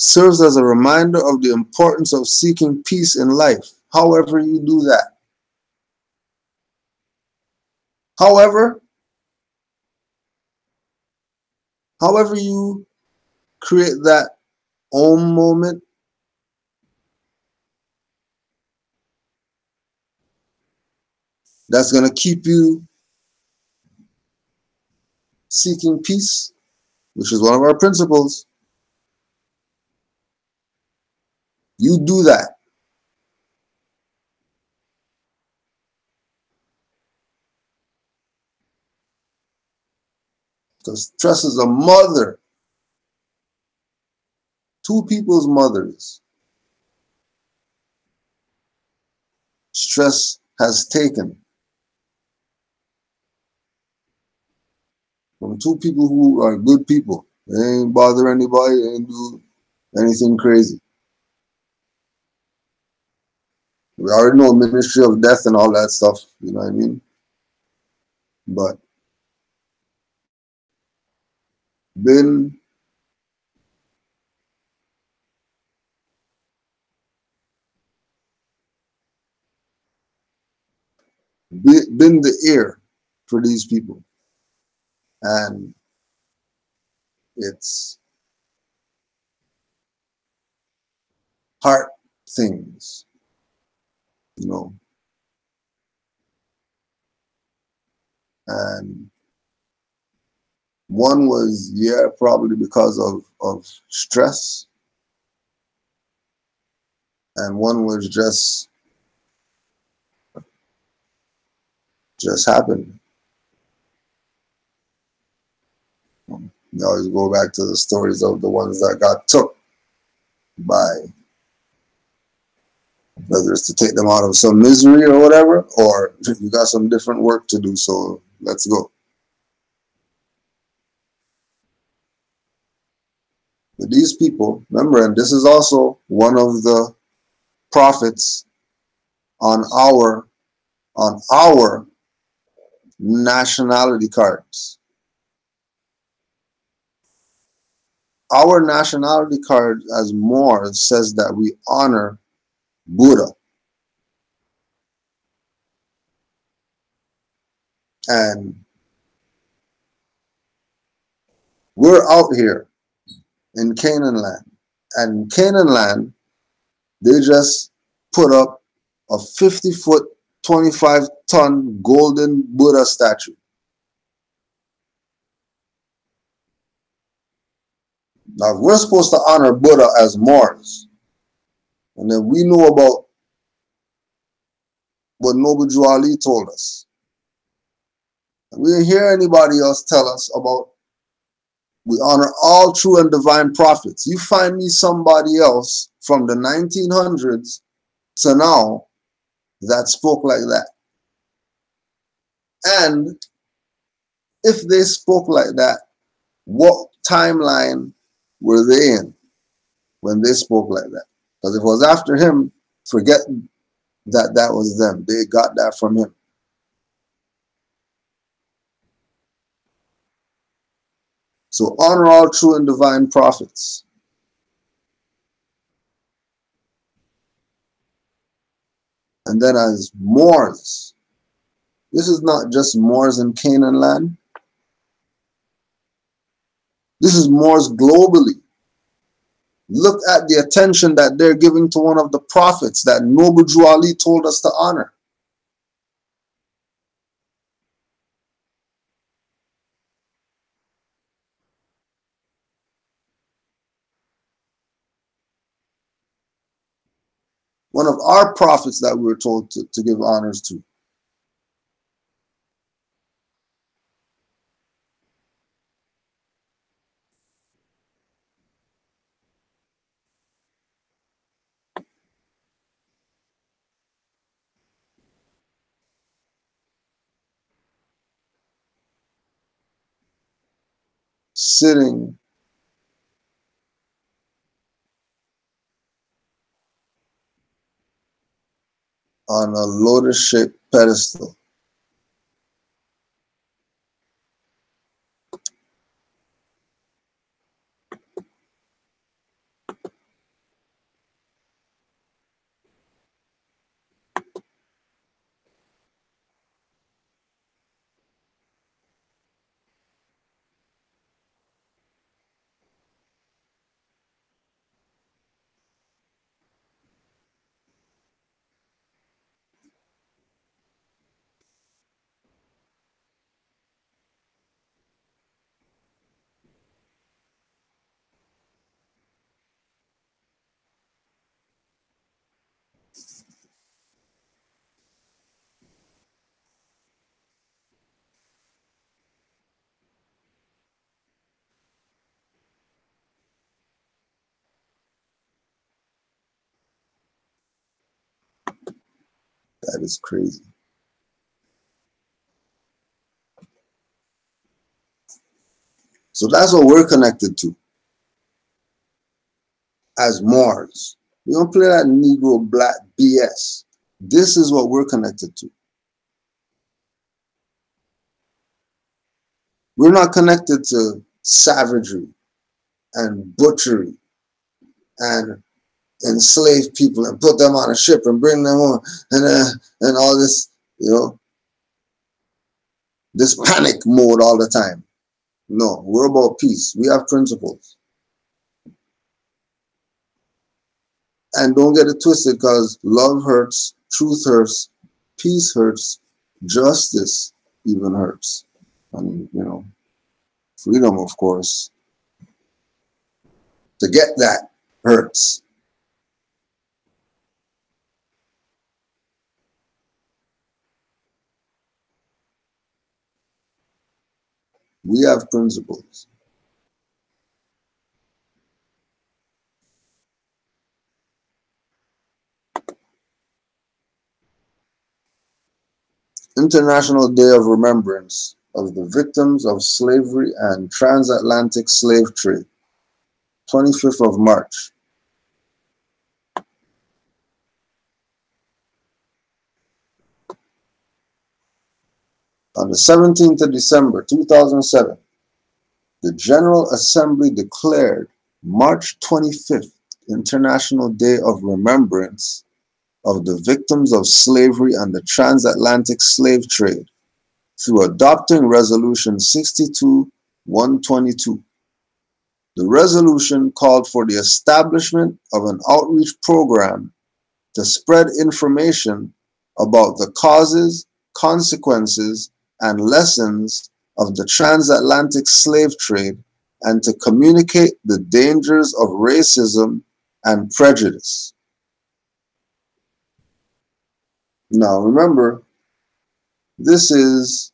Serves as a reminder of the importance of seeking peace in life, however you do that. However you create that own moment, that's going to keep you seeking peace, which is one of our principles. You do that. Because stress is a mother. Two people's mothers. Stress has taken from two people who are good people. They ain't bother anybody, they ain't do anything crazy. We already know ministry of death and all that stuff, you know what I mean? But been the ear for these people. And it's heart things, and One was, yeah, probably because of stress. And one was just happened. You always go back to the stories of the ones that got took by, whether it's to take them out of some misery or whatever, or you got some different work to do, so let's go. But these people, remember, and this is also one of the prophets on our nationality cards. Our nationality card as Moors says that we honor Buddha. And we're out here in Canaanland. And in Canaanland, they just put up a 50-foot, 25-ton golden Buddha statue. Now, if we're supposed to honor Buddha as Moors, and then we know about what Noble Drew Ali told us, and we didn't hear anybody else tell us about we honor all true and divine prophets. You find me somebody else from the 1900s to now that spoke like that. And if they spoke like that, what timeline were they in when they spoke like that? Because if it was after him, forget that that was them. They got that from him. So honor all true and divine prophets. And then as Moors, this is not just Moors in Canaanland. This is Moors globally. Look at the attention that they're giving to one of the prophets that Noble Drew Ali told us to honor. One of our prophets that we were told to give honors to. Sitting on a lotus-shaped pedestal. That is crazy. So that's what we're connected to as Moors. We don't play that Negro black BS. This is what we're connected to. We're not connected to savagery and butchery and enslave people and put them on a ship and bring them on and all this, you know, this panic mode all the time. No, we're about peace. We have principles. And don't get it twisted, because love hurts, truth hurts, peace hurts, justice even hurts. And, you know, Freedom, of course. To get that hurts. We have principles. International Day of Remembrance of the Victims of Slavery and Transatlantic Slave Trade, 25th of March. On the 17th of December 2007, the General Assembly declared March 25th International Day of Remembrance of the Victims of Slavery and the Transatlantic Slave Trade through adopting Resolution 62-122. The resolution called for the establishment of an outreach program to spread information about the causes, consequences, and lessons of the transatlantic slave trade and to communicate the dangers of racism and prejudice. Now remember, this is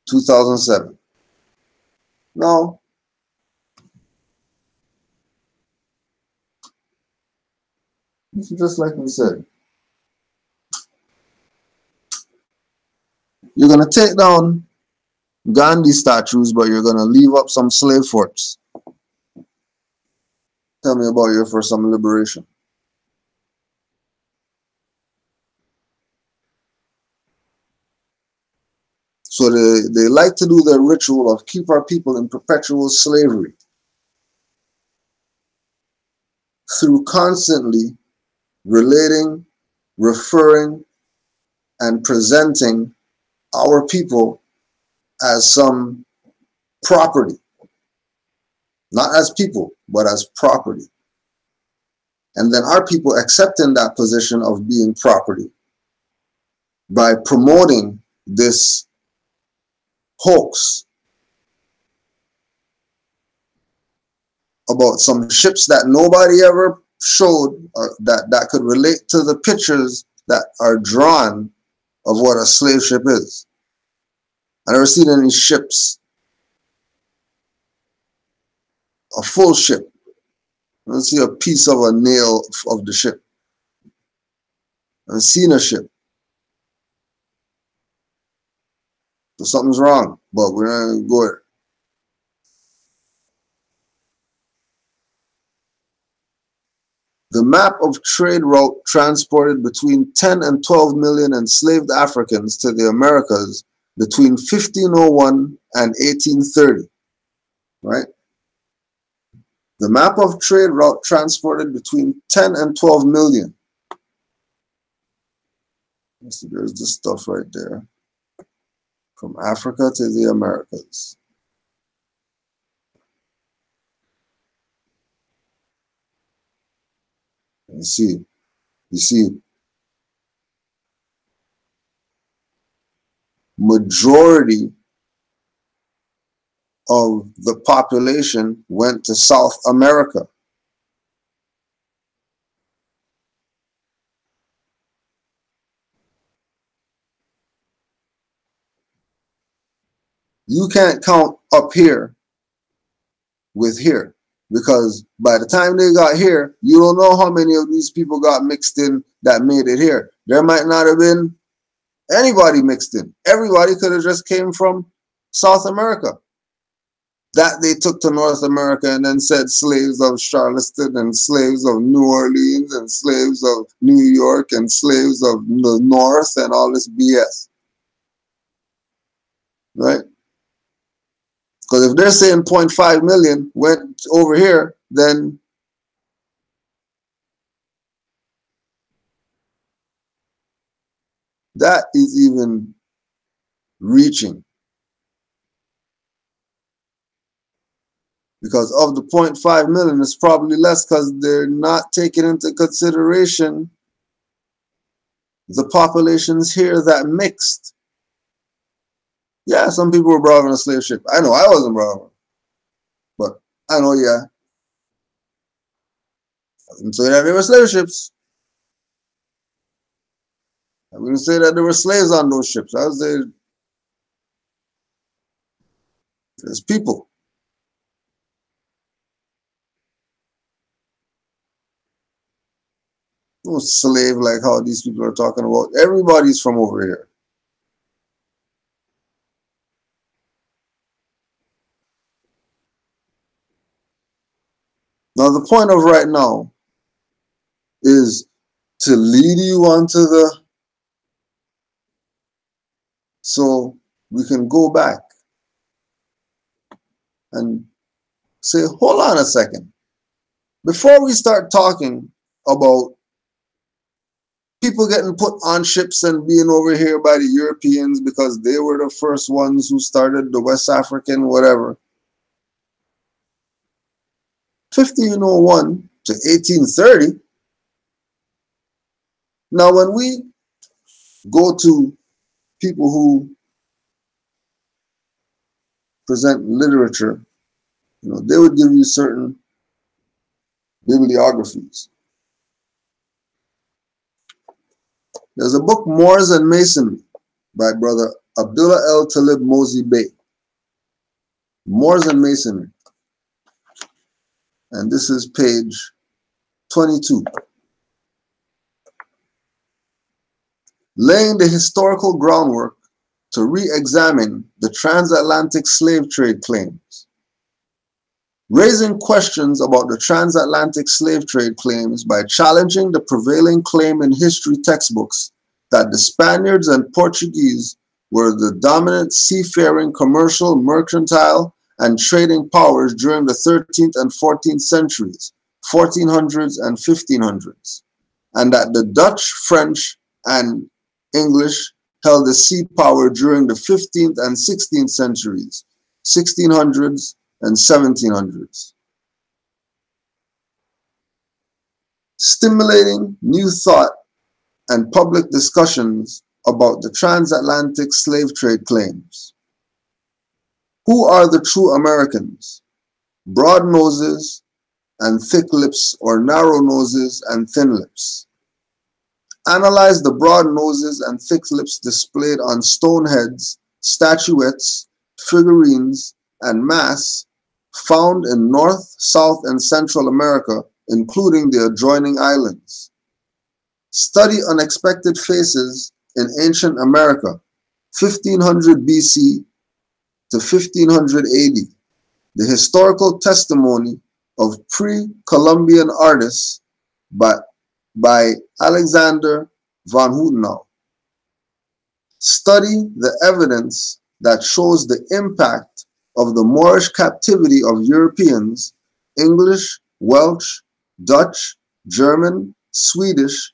2007. Now, just like we said, you're going to take down Gandhi statues, but you're going to leave up some slave forts. Tell me about you for some liberation. So they like to do their ritual of keep our people in perpetual slavery through constantly relating, referring, and presenting our people as some property. Not as people, but as property. And then our people accepting that position of being property by promoting this hoax about some ships that nobody ever showed that could relate to the pictures that are drawn of what a slave ship is. I never seen any ships, a full ship. I don't see a piece of a nail of the ship. I've seen a ship. So something's wrong, but we're not going to go there. The map of trade route transported between 10 and 12 million enslaved Africans to the Americas between 1501 and 1830, right? The map of trade route transported between 10 and 12 million. So there's the stuff right there. From Africa to the Americas. You see, majority of the population went to South America. You can't count up here with here, because by the time they got here, you don't know how many of these people got mixed in that made it here. There might not have been anybody mixed in. Everybody could have just came from South America. That they took to North America and then said slaves of Charleston and slaves of New Orleans and slaves of New York and slaves of the North and all this BS. Right? Because if they're saying 0.5 million went over here, then that is even reaching. Because of the 0.5 million, it's probably less because they're not taking into consideration the populations here that mixed. Yeah, some people were brought on a slave ship. I know I wasn't brought on, but I know, yeah. I didn't say that they were slave ships. I wouldn't say that there were slaves on those ships. I would say there's people. No slave like how these people are talking about. Everybody's from over here. Now, the point of right now is to lead you onto the, so we can go back and say, hold on a second. Before we start talking about people getting put on ships and being over here by the Europeans because they were the first ones who started the West African whatever, 1501 to 1830. Now, when we go to people who present literature, you know, they would give you certain bibliographies. There's a book, Moors and Masonry, by Brother Abdullah El Talib Mosi Bey. Moors and Masonry. And this is page 22. Laying the historical groundwork to re-examine the transatlantic slave trade claims. Raising questions about the transatlantic slave trade claims by challenging the prevailing claim in history textbooks that the Spaniards and Portuguese were the dominant seafaring, commercial, mercantile, and trading powers during the 13th and 14th centuries, 1400s and 1500s, and that the Dutch, French, and English held the sea power during the 15th and 16th centuries, 1600s and 1700s. Stimulating new thought and public discussions about the transatlantic slave trade claims. Who are the true Americans? Broad noses and thick lips, or narrow noses and thin lips? Analyze the broad noses and thick lips displayed on stone heads, statuettes, figurines, and masks found in North, South, and Central America, including the adjoining islands. Study unexpected faces in ancient America, 1500 BC to 1500 AD, the historical testimony of pre-Columbian artists by Alexander von Hutenau. Study the evidence that shows the impact of the Moorish captivity of Europeans, English, Welsh, Dutch, German, Swedish,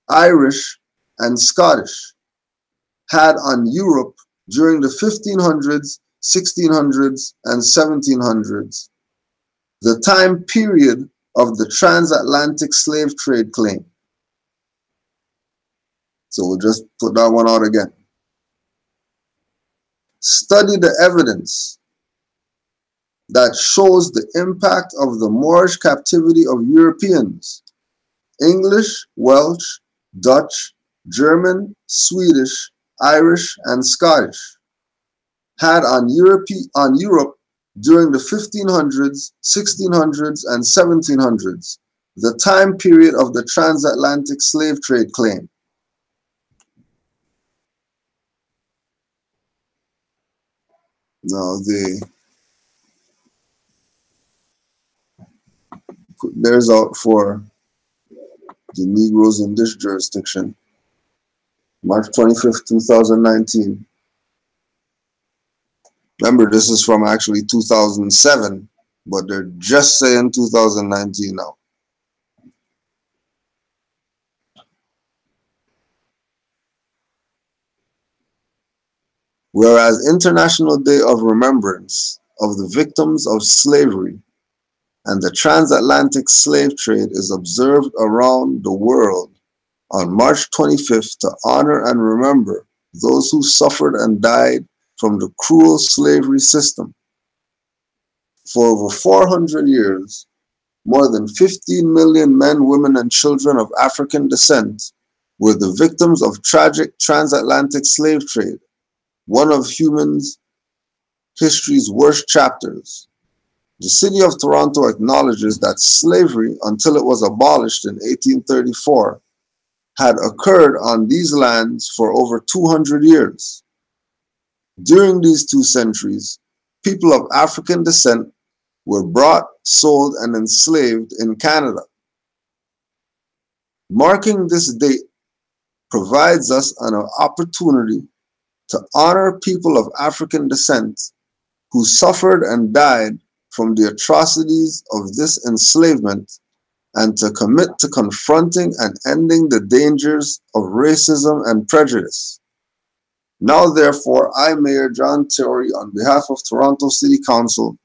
Irish, and Scottish had on Europe during the 1500s, 1600s, and 1700s, the time period of the transatlantic slave trade claim. So we'll just put that one out again. Study the evidence that shows the impact of the Moorish captivity of Europeans, English, Welsh, Dutch, German, Swedish, Irish, and Scottish, had on Europe during the 1500s, 1600s, and 1700s, the time period of the transatlantic slave trade claim. Now they put theirs out for the Negroes in this jurisdiction, March 25th, 2019. Remember, this is from actually 2007, but they're just saying 2019 now. Whereas International Day of Remembrance of the Victims of Slavery and the Transatlantic Slave Trade is observed around the world on March 25th to honor and remember those who suffered and died from the cruel slavery system. For over 400 years, more than 15 million men, women, and children of African descent were the victims of tragic transatlantic slave trade, one of human history's worst chapters. The city of Toronto acknowledges that slavery, until it was abolished in 1834, had occurred on these lands for over 200 years. During these 2 centuries, people of African descent were brought, sold, and enslaved in Canada. Marking this date provides us an opportunity to honor people of African descent who suffered and died from the atrocities of this enslavement, and to commit to confronting and ending the dangers of racism and prejudice. Now, therefore, I, Mayor John Tory, on behalf of Toronto City Council,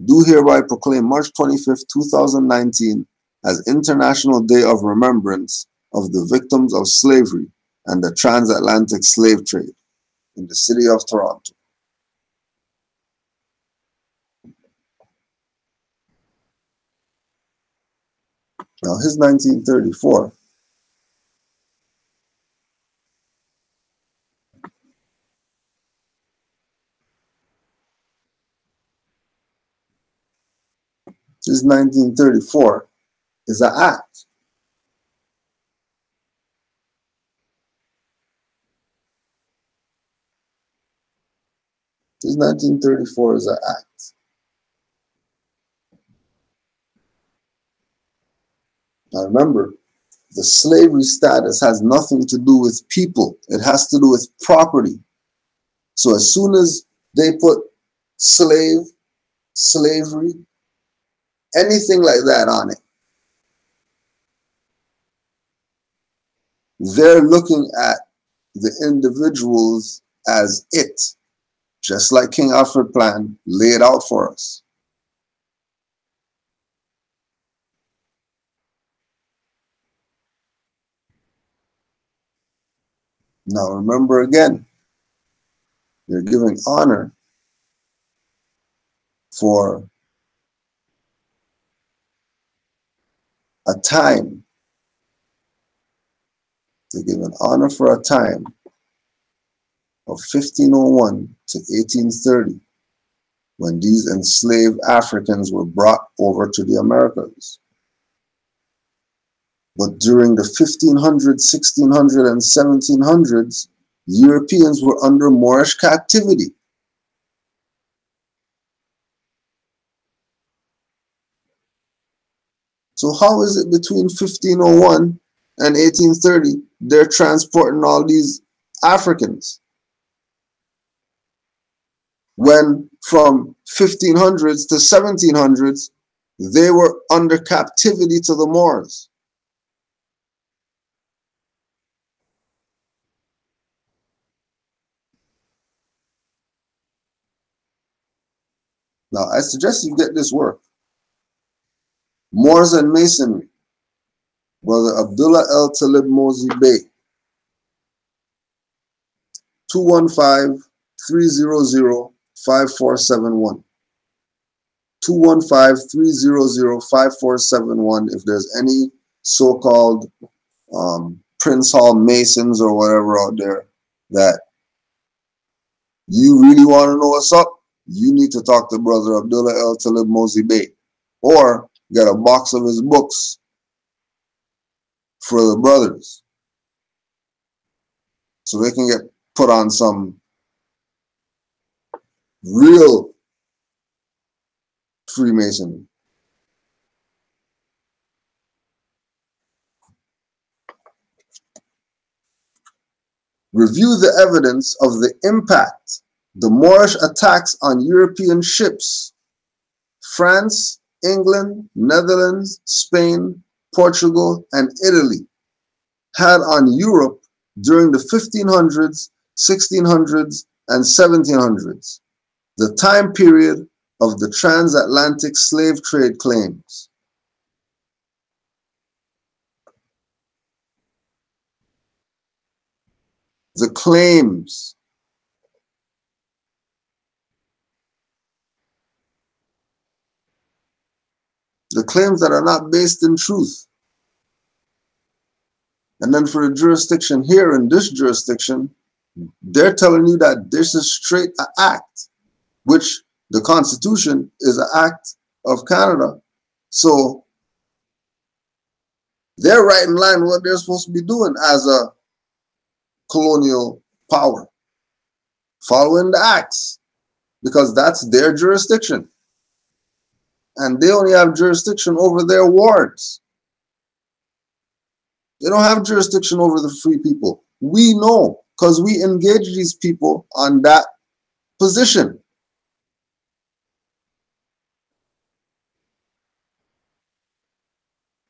do hereby proclaim March 25th, 2019 as International Day of Remembrance of the victims of slavery and the transatlantic slave trade in the city of Toronto. Now, his 1934 is an act. His 1934 is an act. Now remember, the slavery status has nothing to do with people. It has to do with property. So as soon as they put slave, slavery, anything like that on it, they're looking at the individuals as it, just like King Alfred Plan laid out for us. Now remember again, you're giving honor for a time. They're giving honor for a time of 1501 to 1830, when these enslaved Africans were brought over to the Americas. But during the 1500s, 1600s, and 1700s, Europeans were under Moorish captivity. So how is it between 1501 and 1830 they're transporting all these Africans, when from 1500s to 1700s they were under captivity to the Moors? Now I suggest you get this work. Moors and Masonry, Brother Abdullah El Talib Mosey Bey, 215-300-5471. 215-300-5471. If there's any so-called Prince Hall Masons or whatever out there that you really want to know what's up, you need to talk to Brother Abdullah El Talib Mosey Bey, or get a box of his books for the brothers so they can get put on some real Freemasonry. Review the evidence of the impact the Moorish attacks on European ships, France, England, Netherlands, Spain, Portugal, and Italy, had on Europe during the 1500s, 1600s, and 1700s, the time period of the transatlantic slave trade claims. the claims, that are not based in truth. And then for the jurisdiction here in this jurisdiction, they're telling you that this is straight an act, which the Constitution is an act of Canada. So they're right in line with what they're supposed to be doing as a colonial power, following the acts, because that's their jurisdiction. And they only have jurisdiction over their wards. They don't have jurisdiction over the free people. We know, because we engage these people on that position.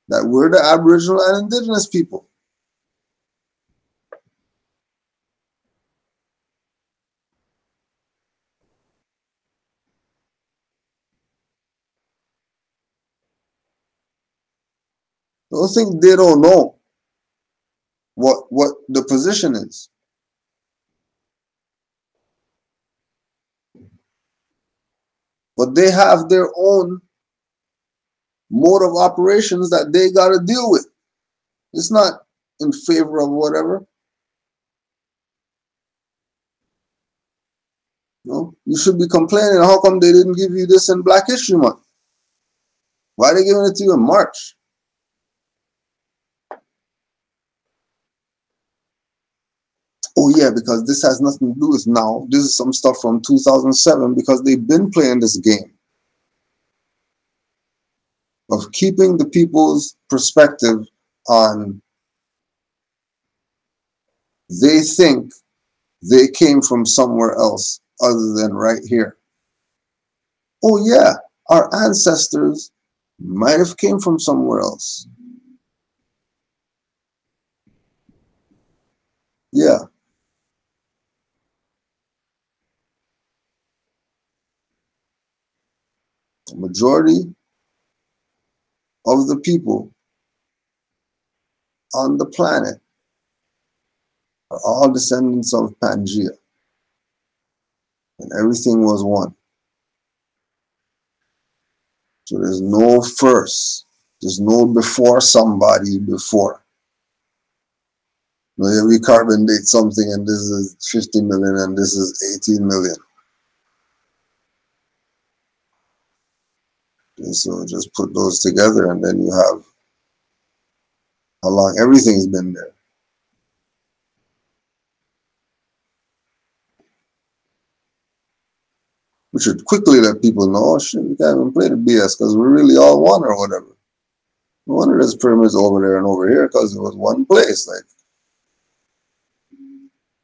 That we're the Aboriginal and Indigenous people. Don't think they don't know what the position is. But they have their own mode of operations that they got to deal with. It's not in favor of whatever. No, you should be complaining, how come they didn't give you this in Black History Month? Why are they giving it to you in March? Oh yeah, because this has nothing to do with now. This is some stuff from 2007, because they've been playing this game of keeping the people's perspective on, they think they came from somewhere else other than right here. Oh yeah, our ancestors might have came from somewhere else. Yeah. The majority of the people on the planet are all descendants of Pangea. And everything was one. So there's no first. There's no before somebody before. No, we carbon date something and this is 50 million and this is 18 million. And so just put those together and then you have how long everything's been there. We should quickly let people know, oh shit, we can't even play the BS because we're really all one or whatever. No wonder there's pyramids over there and over here because it was one place. Like,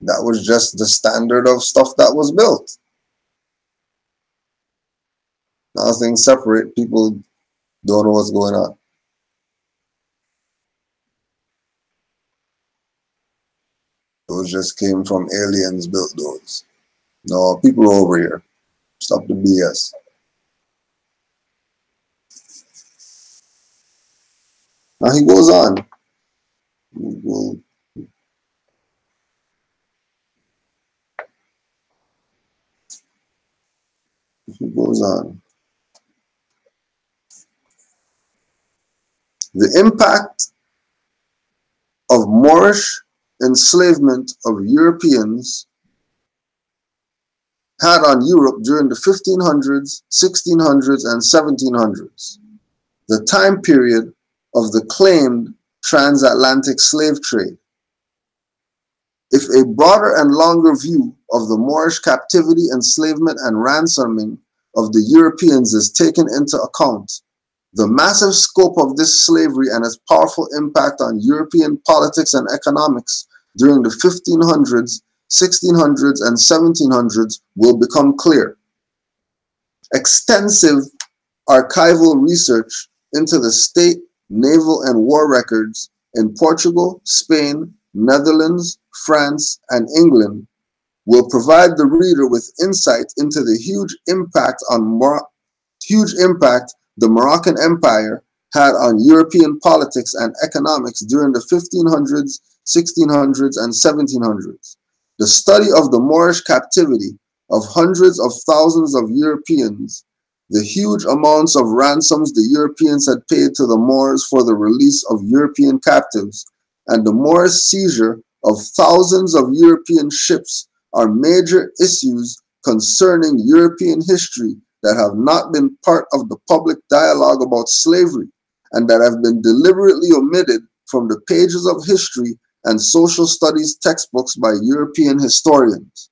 that was just the standard of stuff that was built. Now things separate, people don't know what's going on. Those just came from aliens built those. No, people are over here. Stop the BS. Now he goes on. He goes on. The impact of Moorish enslavement of Europeans had on Europe during the 1500s, 1600s, and 1700s, the time period of the claimed transatlantic slave trade. If a broader and longer view of the Moorish captivity, enslavement, and ransoming of the Europeans is taken into account, the massive scope of this slavery and its powerful impact on European politics and economics during the 1500s, 1600s, and 1700s will become clear. Extensive archival research into the state, naval, and war records in Portugal, Spain, Netherlands, France, and England will provide the reader with insight into the huge impact the Moroccan Empire had on European politics and economics during the 1500s, 1600s, and 1700s. The study of the Moorish captivity of hundreds of thousands of Europeans, the huge amounts of ransoms the Europeans had paid to the Moors for the release of European captives, and the Moorish seizure of thousands of European ships are major issues concerning European history that have not been part of the public dialogue about slavery and that have been deliberately omitted from the pages of history and social studies textbooks by European historians.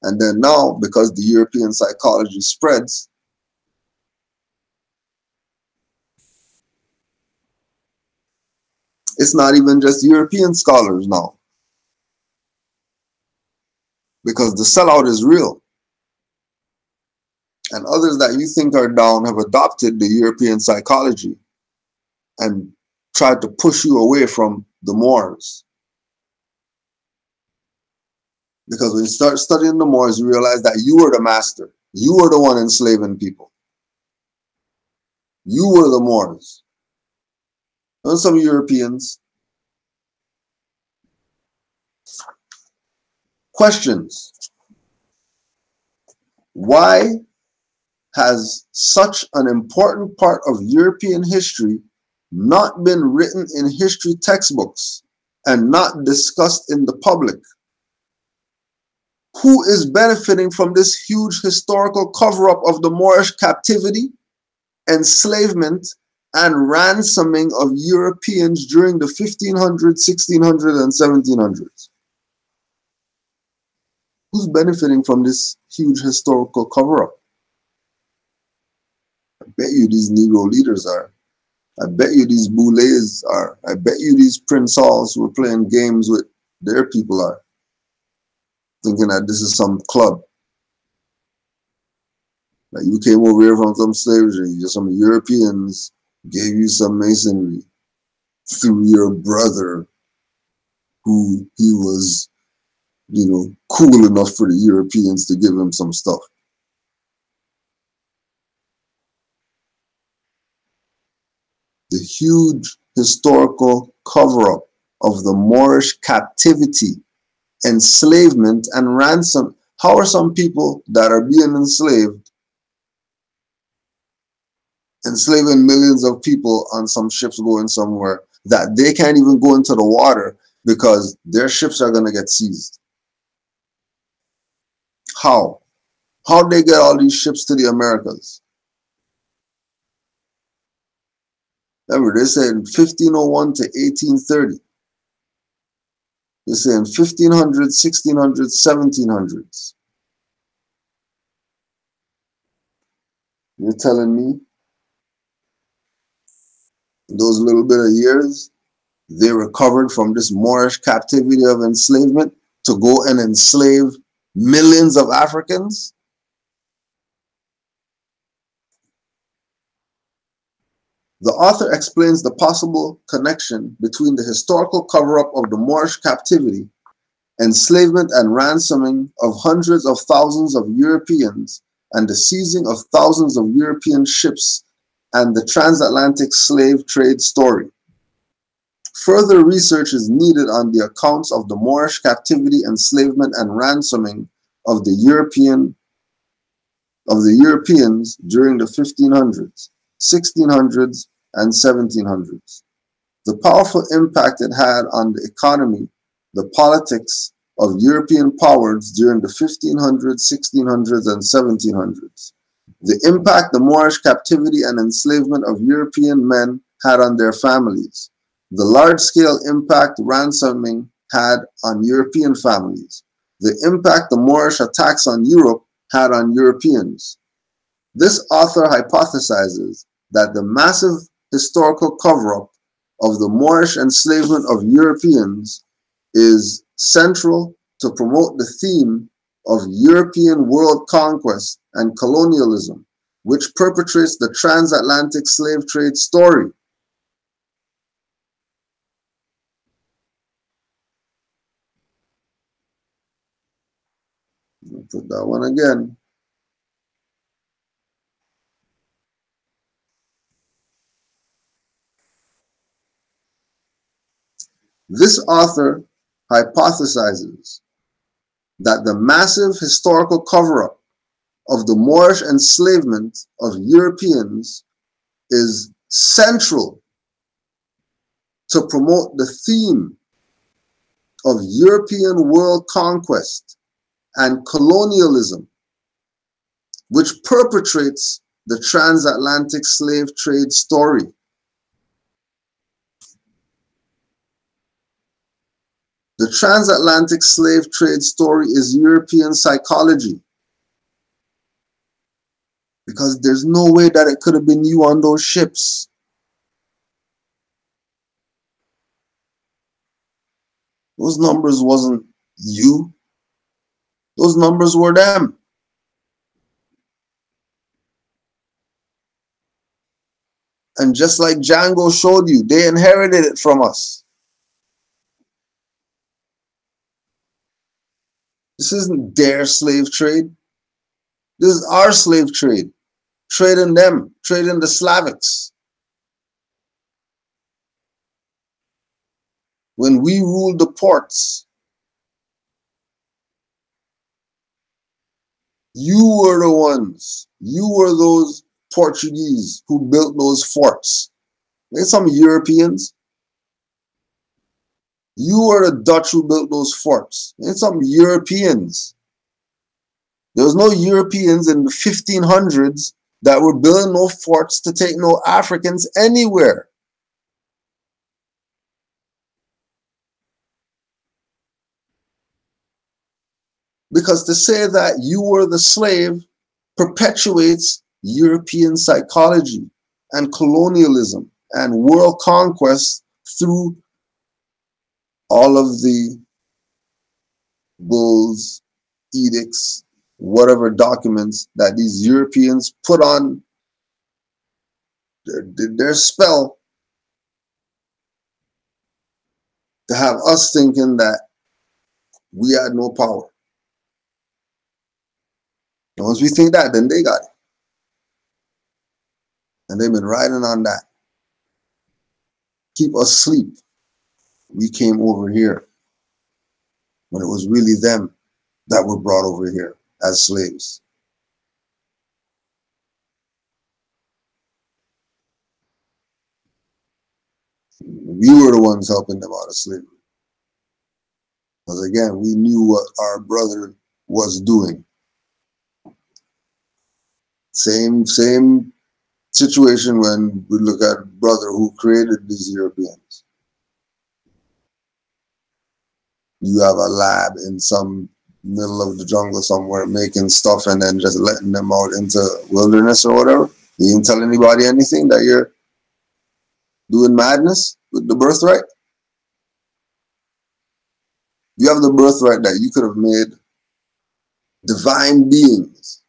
And then now, because the European psychology spreads, it's not even just European scholars now, because the sellout is real. And others that you think are down have adopted the European psychology and tried to push you away from the Moors. Because when you start studying the Moors, you realize that you were the master. You were the one enslaving people. You were the Moors. And some Europeans. Questions. Why has such an important part of European history not been written in history textbooks and not discussed in the public? Who is benefiting from this huge historical cover-up of the Moorish captivity, enslavement, and ransoming of Europeans during the 1500s, 1600s, and 1700s? Who's benefiting from this huge historical cover-up? I bet you these Negro leaders are. I bet you these Boulets are. I bet you these Prince Halls who are playing games with their people are. Thinking that this is some club. Like you came over here from some slavery, just some Europeans gave you some masonry through your brother who he was, cool enough for the Europeans to give him some stuff. The huge historical cover-up of the Moorish captivity, enslavement, and ransom. How are some people that are being enslaved, enslaving millions of people on some ships going somewhere, that they can't even go into the water because their ships are going to get seized? How? How'd they get all these ships to the Americas? Remember, they said 1501 to 1830. They say in 1500s, 1600s, 1700s. You're telling me in those little bit of years, they recovered from this Moorish captivity of enslavement to go and enslave millions of Africans? The author explains the possible connection between the historical cover-up of the Moorish captivity, enslavement and ransoming of hundreds of thousands of Europeans, and the seizing of thousands of European ships and the transatlantic slave trade story. Further research is needed on the accounts of the Moorish captivity, enslavement, and ransoming of the Europeans during the 1500s, 1600s, and 1700s. The powerful impact it had on the economy, the politics of European powers during the 1500s, 1600s, and 1700s. The impact the Moorish captivity and enslavement of European men had on their families. The large-scale impact ransoming had on European families. The impact the Moorish attacks on Europe had on Europeans. This author hypothesizes that the massive historical cover-up of the Moorish enslavement of Europeans is central to promote the theme of European world conquest and colonialism, which perpetrates the transatlantic slave trade story. I'll put that one again. This author hypothesizes that the massive historical cover-up of the Moorish enslavement of Europeans is central to promote the theme of European world conquest and colonialism, which perpetrates the transatlantic slave trade story. The transatlantic slave trade story is European psychology, because there's no way that it could have been you on those ships. Those numbers wasn't you. Those numbers were them. And just like Django showed you, they inherited it from us. This isn't their slave trade. This is our slave trade. Trading them, trading the Slavics. When we ruled the ports, you were the ones. You were those Portuguese who built those forts. There's some Europeans. You were the Dutch who built those forts. There's some Europeans. There was no Europeans in the 1500s that were building no forts to take no Africans anywhere. Because to say that you were the slave perpetuates European psychology and colonialism and world conquest through all of the bulls, edicts, whatever documents that these Europeans put on their spell to have us thinking that we had no power. And once we think that, then they got it. And they've been riding on that. Keep us asleep. We came over here when it was really them that were brought over here as slaves. We were the ones helping them out of slavery. Because again, we knew what our brother was doing. Same situation when we look at brother who created these Europeans. You have a lab in some middle of the jungle somewhere making stuff and then just letting them out into wilderness or whatever. You didn't tell anybody anything that you're doing madness with the birthright. You have the birthright that you could have made divine beings.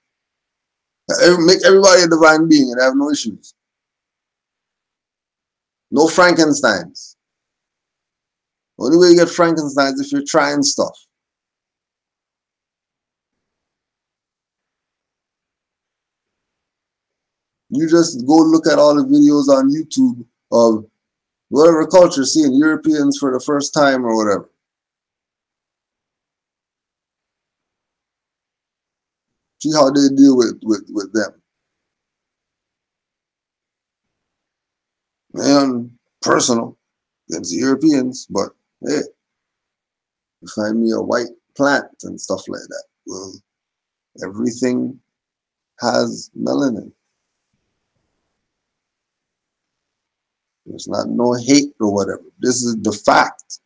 Make everybody a divine being and have no issues. No Frankensteins. The only way you get Frankensteins is if you're trying stuff. You just go look at all the videos on YouTube of whatever culture seeing Europeans for the first time or whatever. See how they deal with them. And personal against the Europeans, but hey, you find me a white plant and stuff like that. Well, everything has melanin. There's not no hate or whatever. This is the fact.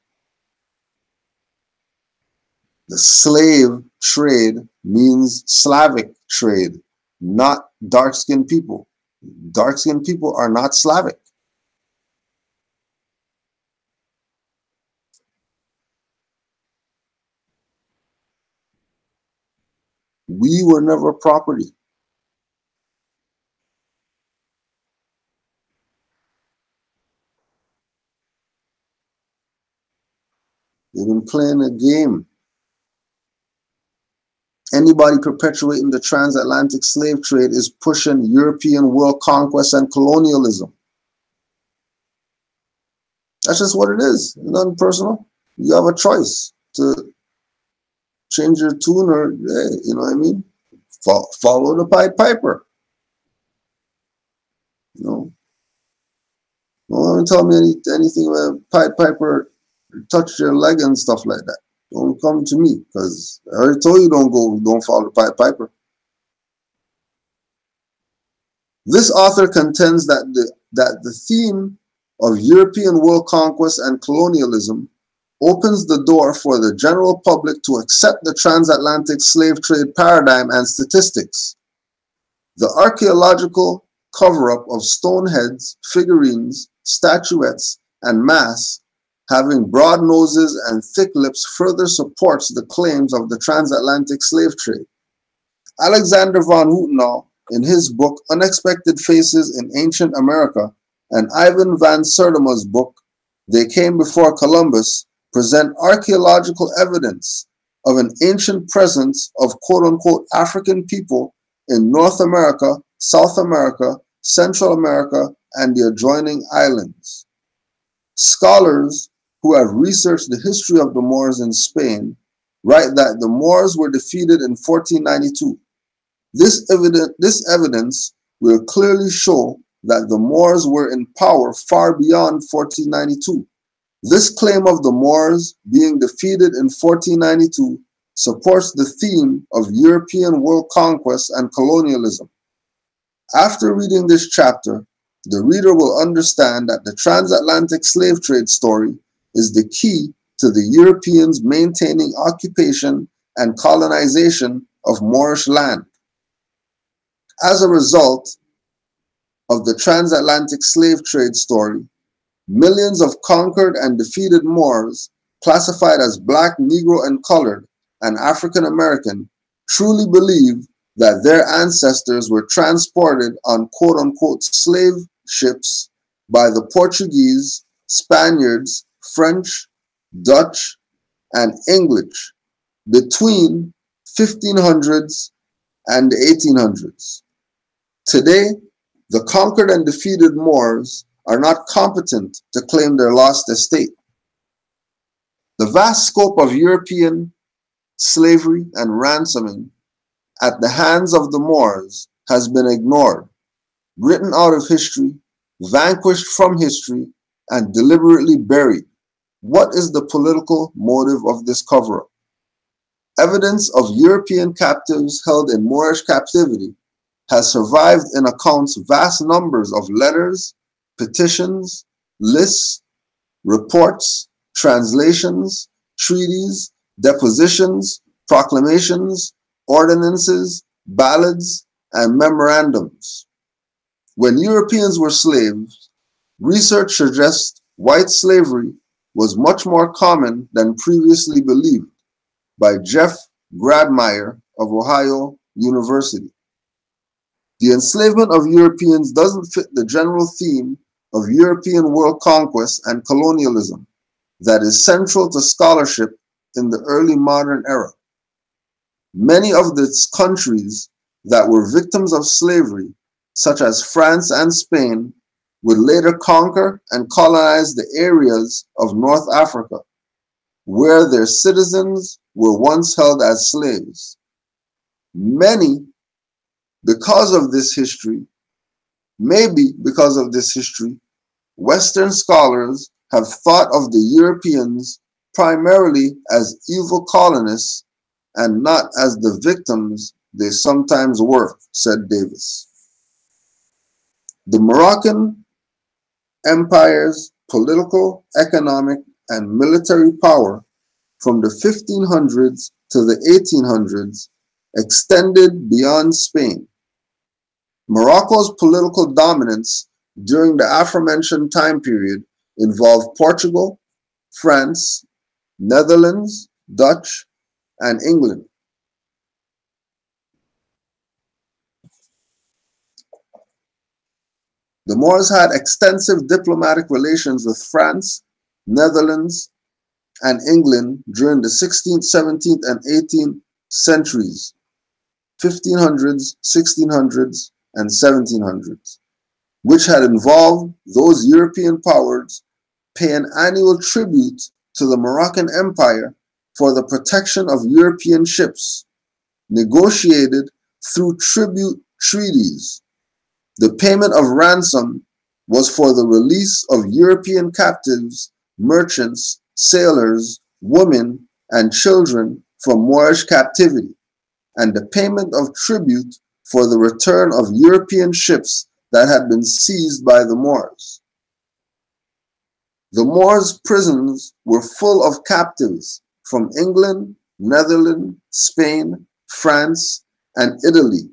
The slave trade means Slavic trade, not dark-skinned people. Dark-skinned people are not Slavic. We were never property. They've been playing a game. Anybody perpetuating the transatlantic slave trade is pushing European world conquest and colonialism. That's just what it is. It's nothing personal. You have a choice to change your tune, or you know what I mean? Follow the Pied Piper. You know, don't tell me anything about Pied Piper touch your leg and stuff like that. Don't come to me, because I already told you don't follow the Pied Piper. This author contends that the theme of European world conquest and colonialism opens the door for the general public to accept the transatlantic slave trade paradigm and statistics. The archaeological cover-up of stone heads, figurines, statuettes, and masks having broad noses and thick lips further supports the claims of the transatlantic slave trade. Alexander von Houtenau, in his book Unexpected Faces in Ancient America, and Ivan van Sertima's book They Came Before Columbus, present archaeological evidence of an ancient presence of quote-unquote African people in North America, South America, Central America, and the adjoining islands. Scholars who have researched the history of the Moors in Spain write that the Moors were defeated in 1492. This evidence will clearly show that the Moors were in power far beyond 1492. This claim of the Moors being defeated in 1492 supports the theme of European world conquest and colonialism. After reading this chapter, the reader will understand that the transatlantic slave trade story is the key to the Europeans maintaining occupation and colonization of Moorish land. As a result of the transatlantic slave trade story, millions of conquered and defeated Moors, classified as Black, Negro, and Colored, and African American, truly believe that their ancestors were transported on quote-unquote slave ships by the Portuguese, Spaniards, French, Dutch, and English between 1500s and the 1800s. Today, the conquered and defeated Moors are not competent to claim their lost estate. The vast scope of European slavery and ransoming at the hands of the Moors has been ignored, written out of history, vanquished from history, and deliberately buried. What is the political motive of this cover-up? Evidence of European captives held in Moorish captivity has survived in accounts vast numbers of letters, petitions, lists, reports, translations, treaties, depositions, proclamations, ordinances, ballads, and memorandums. When Europeans were slaves, research suggests white slavery was much more common than previously believed by Jeff Grabmeyer of Ohio University. The enslavement of Europeans doesn't fit the general theme of European world conquest and colonialism that is central to scholarship in the early modern era. Many of the countries that were victims of slavery, such as France and Spain, would later conquer and colonize the areas of North Africa, where their citizens were once held as slaves. Maybe because of this history, Western scholars have thought of the Europeans primarily as evil colonists and not as the victims they sometimes were, said Davis. The Moroccan Empire's political, economic, and military power from the 1500s to the 1800s extended beyond Spain. Morocco's political dominance during the aforementioned time period involved Portugal, France, Netherlands, Dutch, and England. The Moors had extensive diplomatic relations with France, Netherlands, and England during the 16th, 17th, and 18th centuries, 1500s, 1600s, and 1700s, which had involved those European powers paying annual tribute to the Moroccan Empire for the protection of European ships, negotiated through tribute treaties. The payment of ransom was for the release of European captives, merchants, sailors, women, and children from Moorish captivity, and the payment of tribute for the return of European ships that had been seized by the Moors. The Moors' prisons were full of captives from England, Netherlands, Spain, France, and Italy,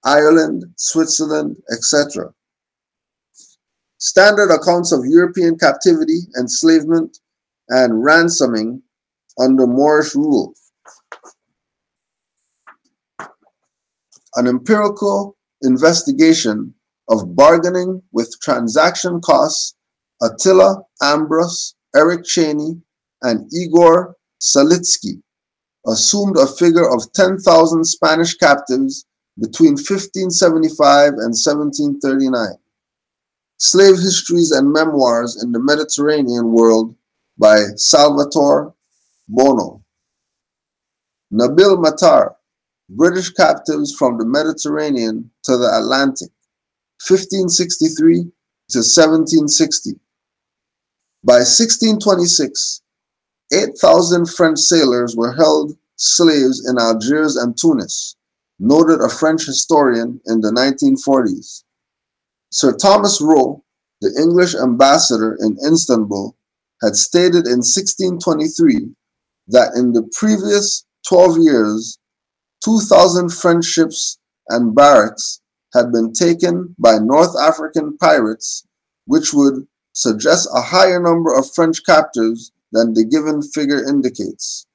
Ireland, Switzerland, etc. Standard accounts of European captivity, enslavement, and ransoming under Moorish rule. An empirical investigation of bargaining with transaction costs, Attila Ambrus, Eric Cheney, and Igor Salitsky assumed a figure of 10,000 Spanish captives between 1575 and 1739. Slave Histories and Memoirs in the Mediterranean World by Salvatore Bono. Nabil Matar, British captives from the Mediterranean to the Atlantic, 1563 to 1760. By 1626, 8,000 French sailors were held slaves in Algiers and Tunis, noted a French historian in the 1940s. Sir Thomas Roe, the English ambassador in Istanbul, had stated in 1623 that in the previous 12 years, 2,000 French ships and barracks had been taken by North African pirates, which would suggest a higher number of French captives than the given figure indicates.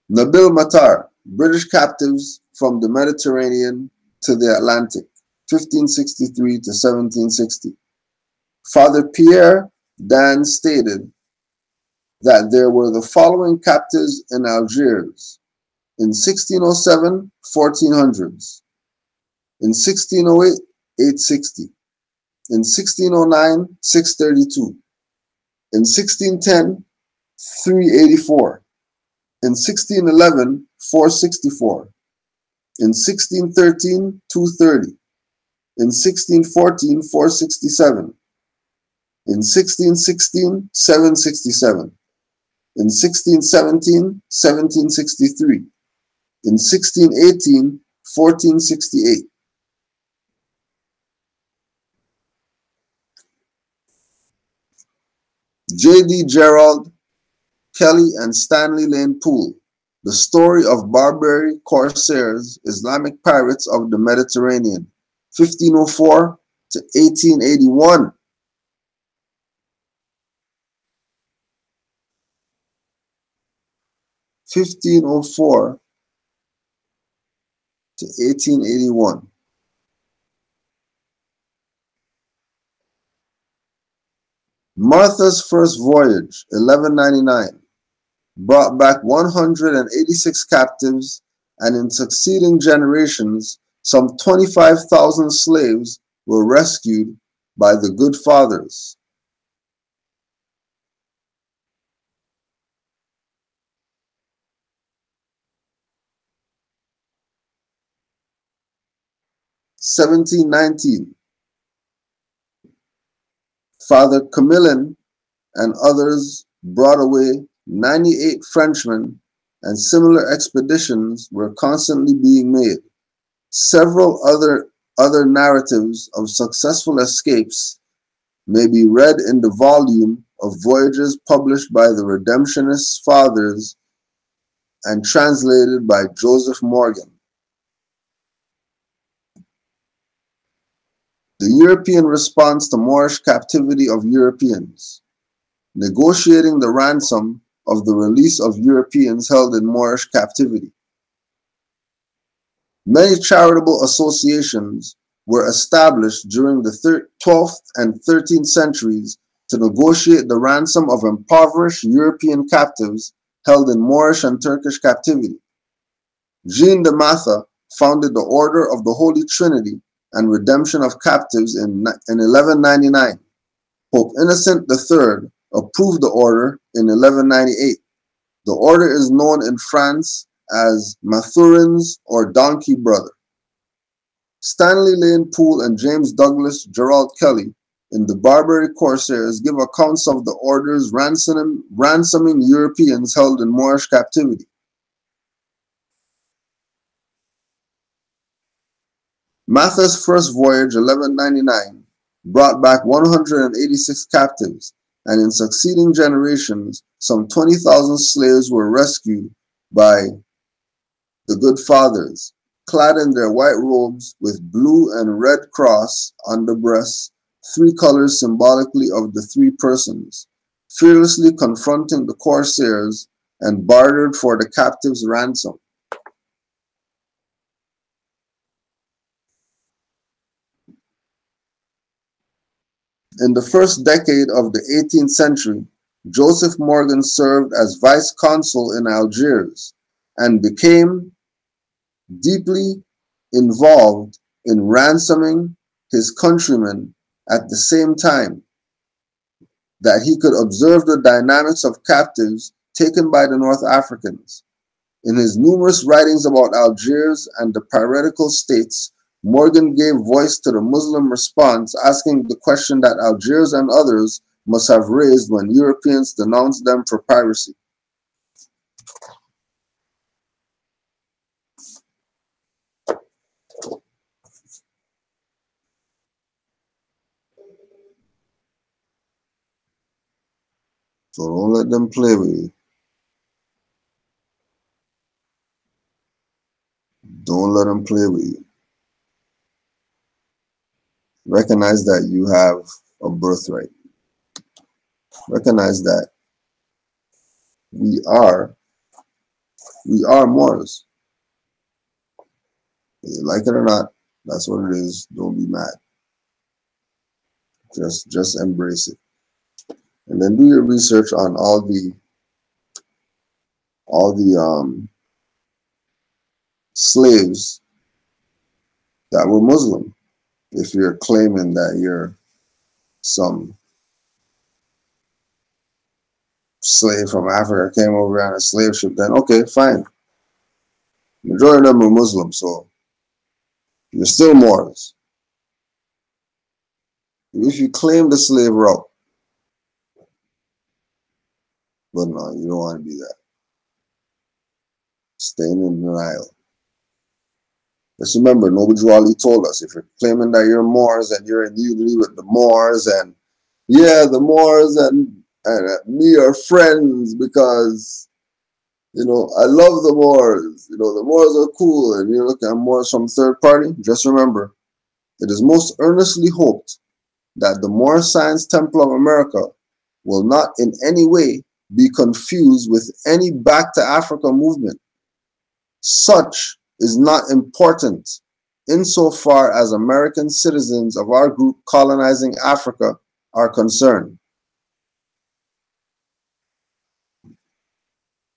Nabil Matar, British captives from the Mediterranean to the Atlantic, 1563 to 1760. Father Pierre Dan stated that there were the following captives in Algiers: in 1607, 1400s, in 1608, 860, in 1609, 632, in 1610, 384, in 1611, 464, in 1613, 230, in 1614, 467, in 1616, 767, in 1617, 1763, in 1618, 1468. J.D. Gerald, Kelly, and Stanley Lane Poole, The Story of Barbary Corsairs, Islamic Pirates of the Mediterranean, 1504 to 1881. to 1881. Martha's First Voyage, 1199, brought back 186 captives, and in succeeding generations, some 25,000 slaves were rescued by the Good Fathers. (1719) Father Camillin and others brought away 98 Frenchmen, and similar expeditions were constantly being made. Several other narratives of successful escapes may be read in the volume of voyages published by the Redemptionist Fathers and translated by Joseph Morgan. The European response to Moorish captivity of Europeans, negotiating the ransom of the release of Europeans held in Moorish captivity. Many charitable associations were established during the 12th and 13th centuries to negotiate the ransom of impoverished European captives held in Moorish and Turkish captivity. Jean de Matha founded the Order of the Holy Trinity and Redemption of Captives in 1199. Pope Innocent III approved the order in 1198. The order is known in France as Mathurin's or Donkey Brother. Stanley Lane Poole and James Douglas Gerald Kelly in the Barbary Corsairs give accounts of the order's ransoming Europeans held in Moorish captivity. Matha's first voyage, 1199, brought back 186 captives, and in succeeding generations, some 20,000 slaves were rescued by the good fathers, clad in their white robes with blue and red cross on the breasts, three colors symbolically of the three persons, fearlessly confronting the corsairs and bartered for the captives' ransom. In the first decade of the 18th century, Joseph Morgan served as vice consul in Algiers and became deeply involved in ransoming his countrymen at the same time that he could observe the dynamics of captives taken by the North Africans. In his numerous writings about Algiers and the piratical states, Morgan gave voice to the Muslim response, asking the question that Algiers and others must have raised when Europeans denounced them for piracy. So don't let them play with you. Don't let them play with you. Recognize that you have a birthright. Recognize that we are Moors. Whether you like it or not, that's what it is. Don't be mad. Just embrace it. And then do your research on all the slaves that were Muslim. If you're claiming that you're some slave from Africa came over on a slave ship, then okay, fine. Majority of them are Muslim, so you're still Moors. If you claim the slave route, but no, you don't want to be that. Staying in denial. Just remember, Noble Drew Ali told us, if you're claiming that you're Moors and you're in unity with the Moors, and yeah, the Moors and me are friends because, you know, I love the Moors. You know, the Moors are cool, and you're looking at Moors from third party. Just remember, it is most earnestly hoped that the Moorish Science Temple of America will not in any way be confused with any Back to Africa movement. Such is not important insofar as American citizens of our group colonizing Africa are concerned.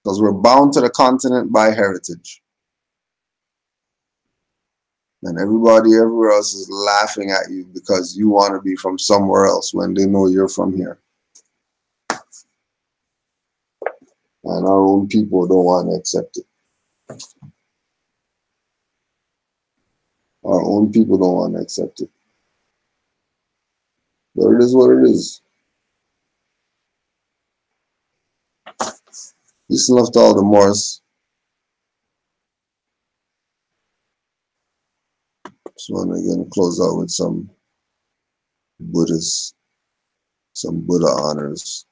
Because we're bound to the continent by heritage. And everybody everywhere else is laughing at you because you want to be from somewhere else when they know you're from here. And our own people don't want to accept it. Our own people don't want to accept it. But it is what it is. Peace and love to all the Moors. Just want to again close out with some Buddha honors.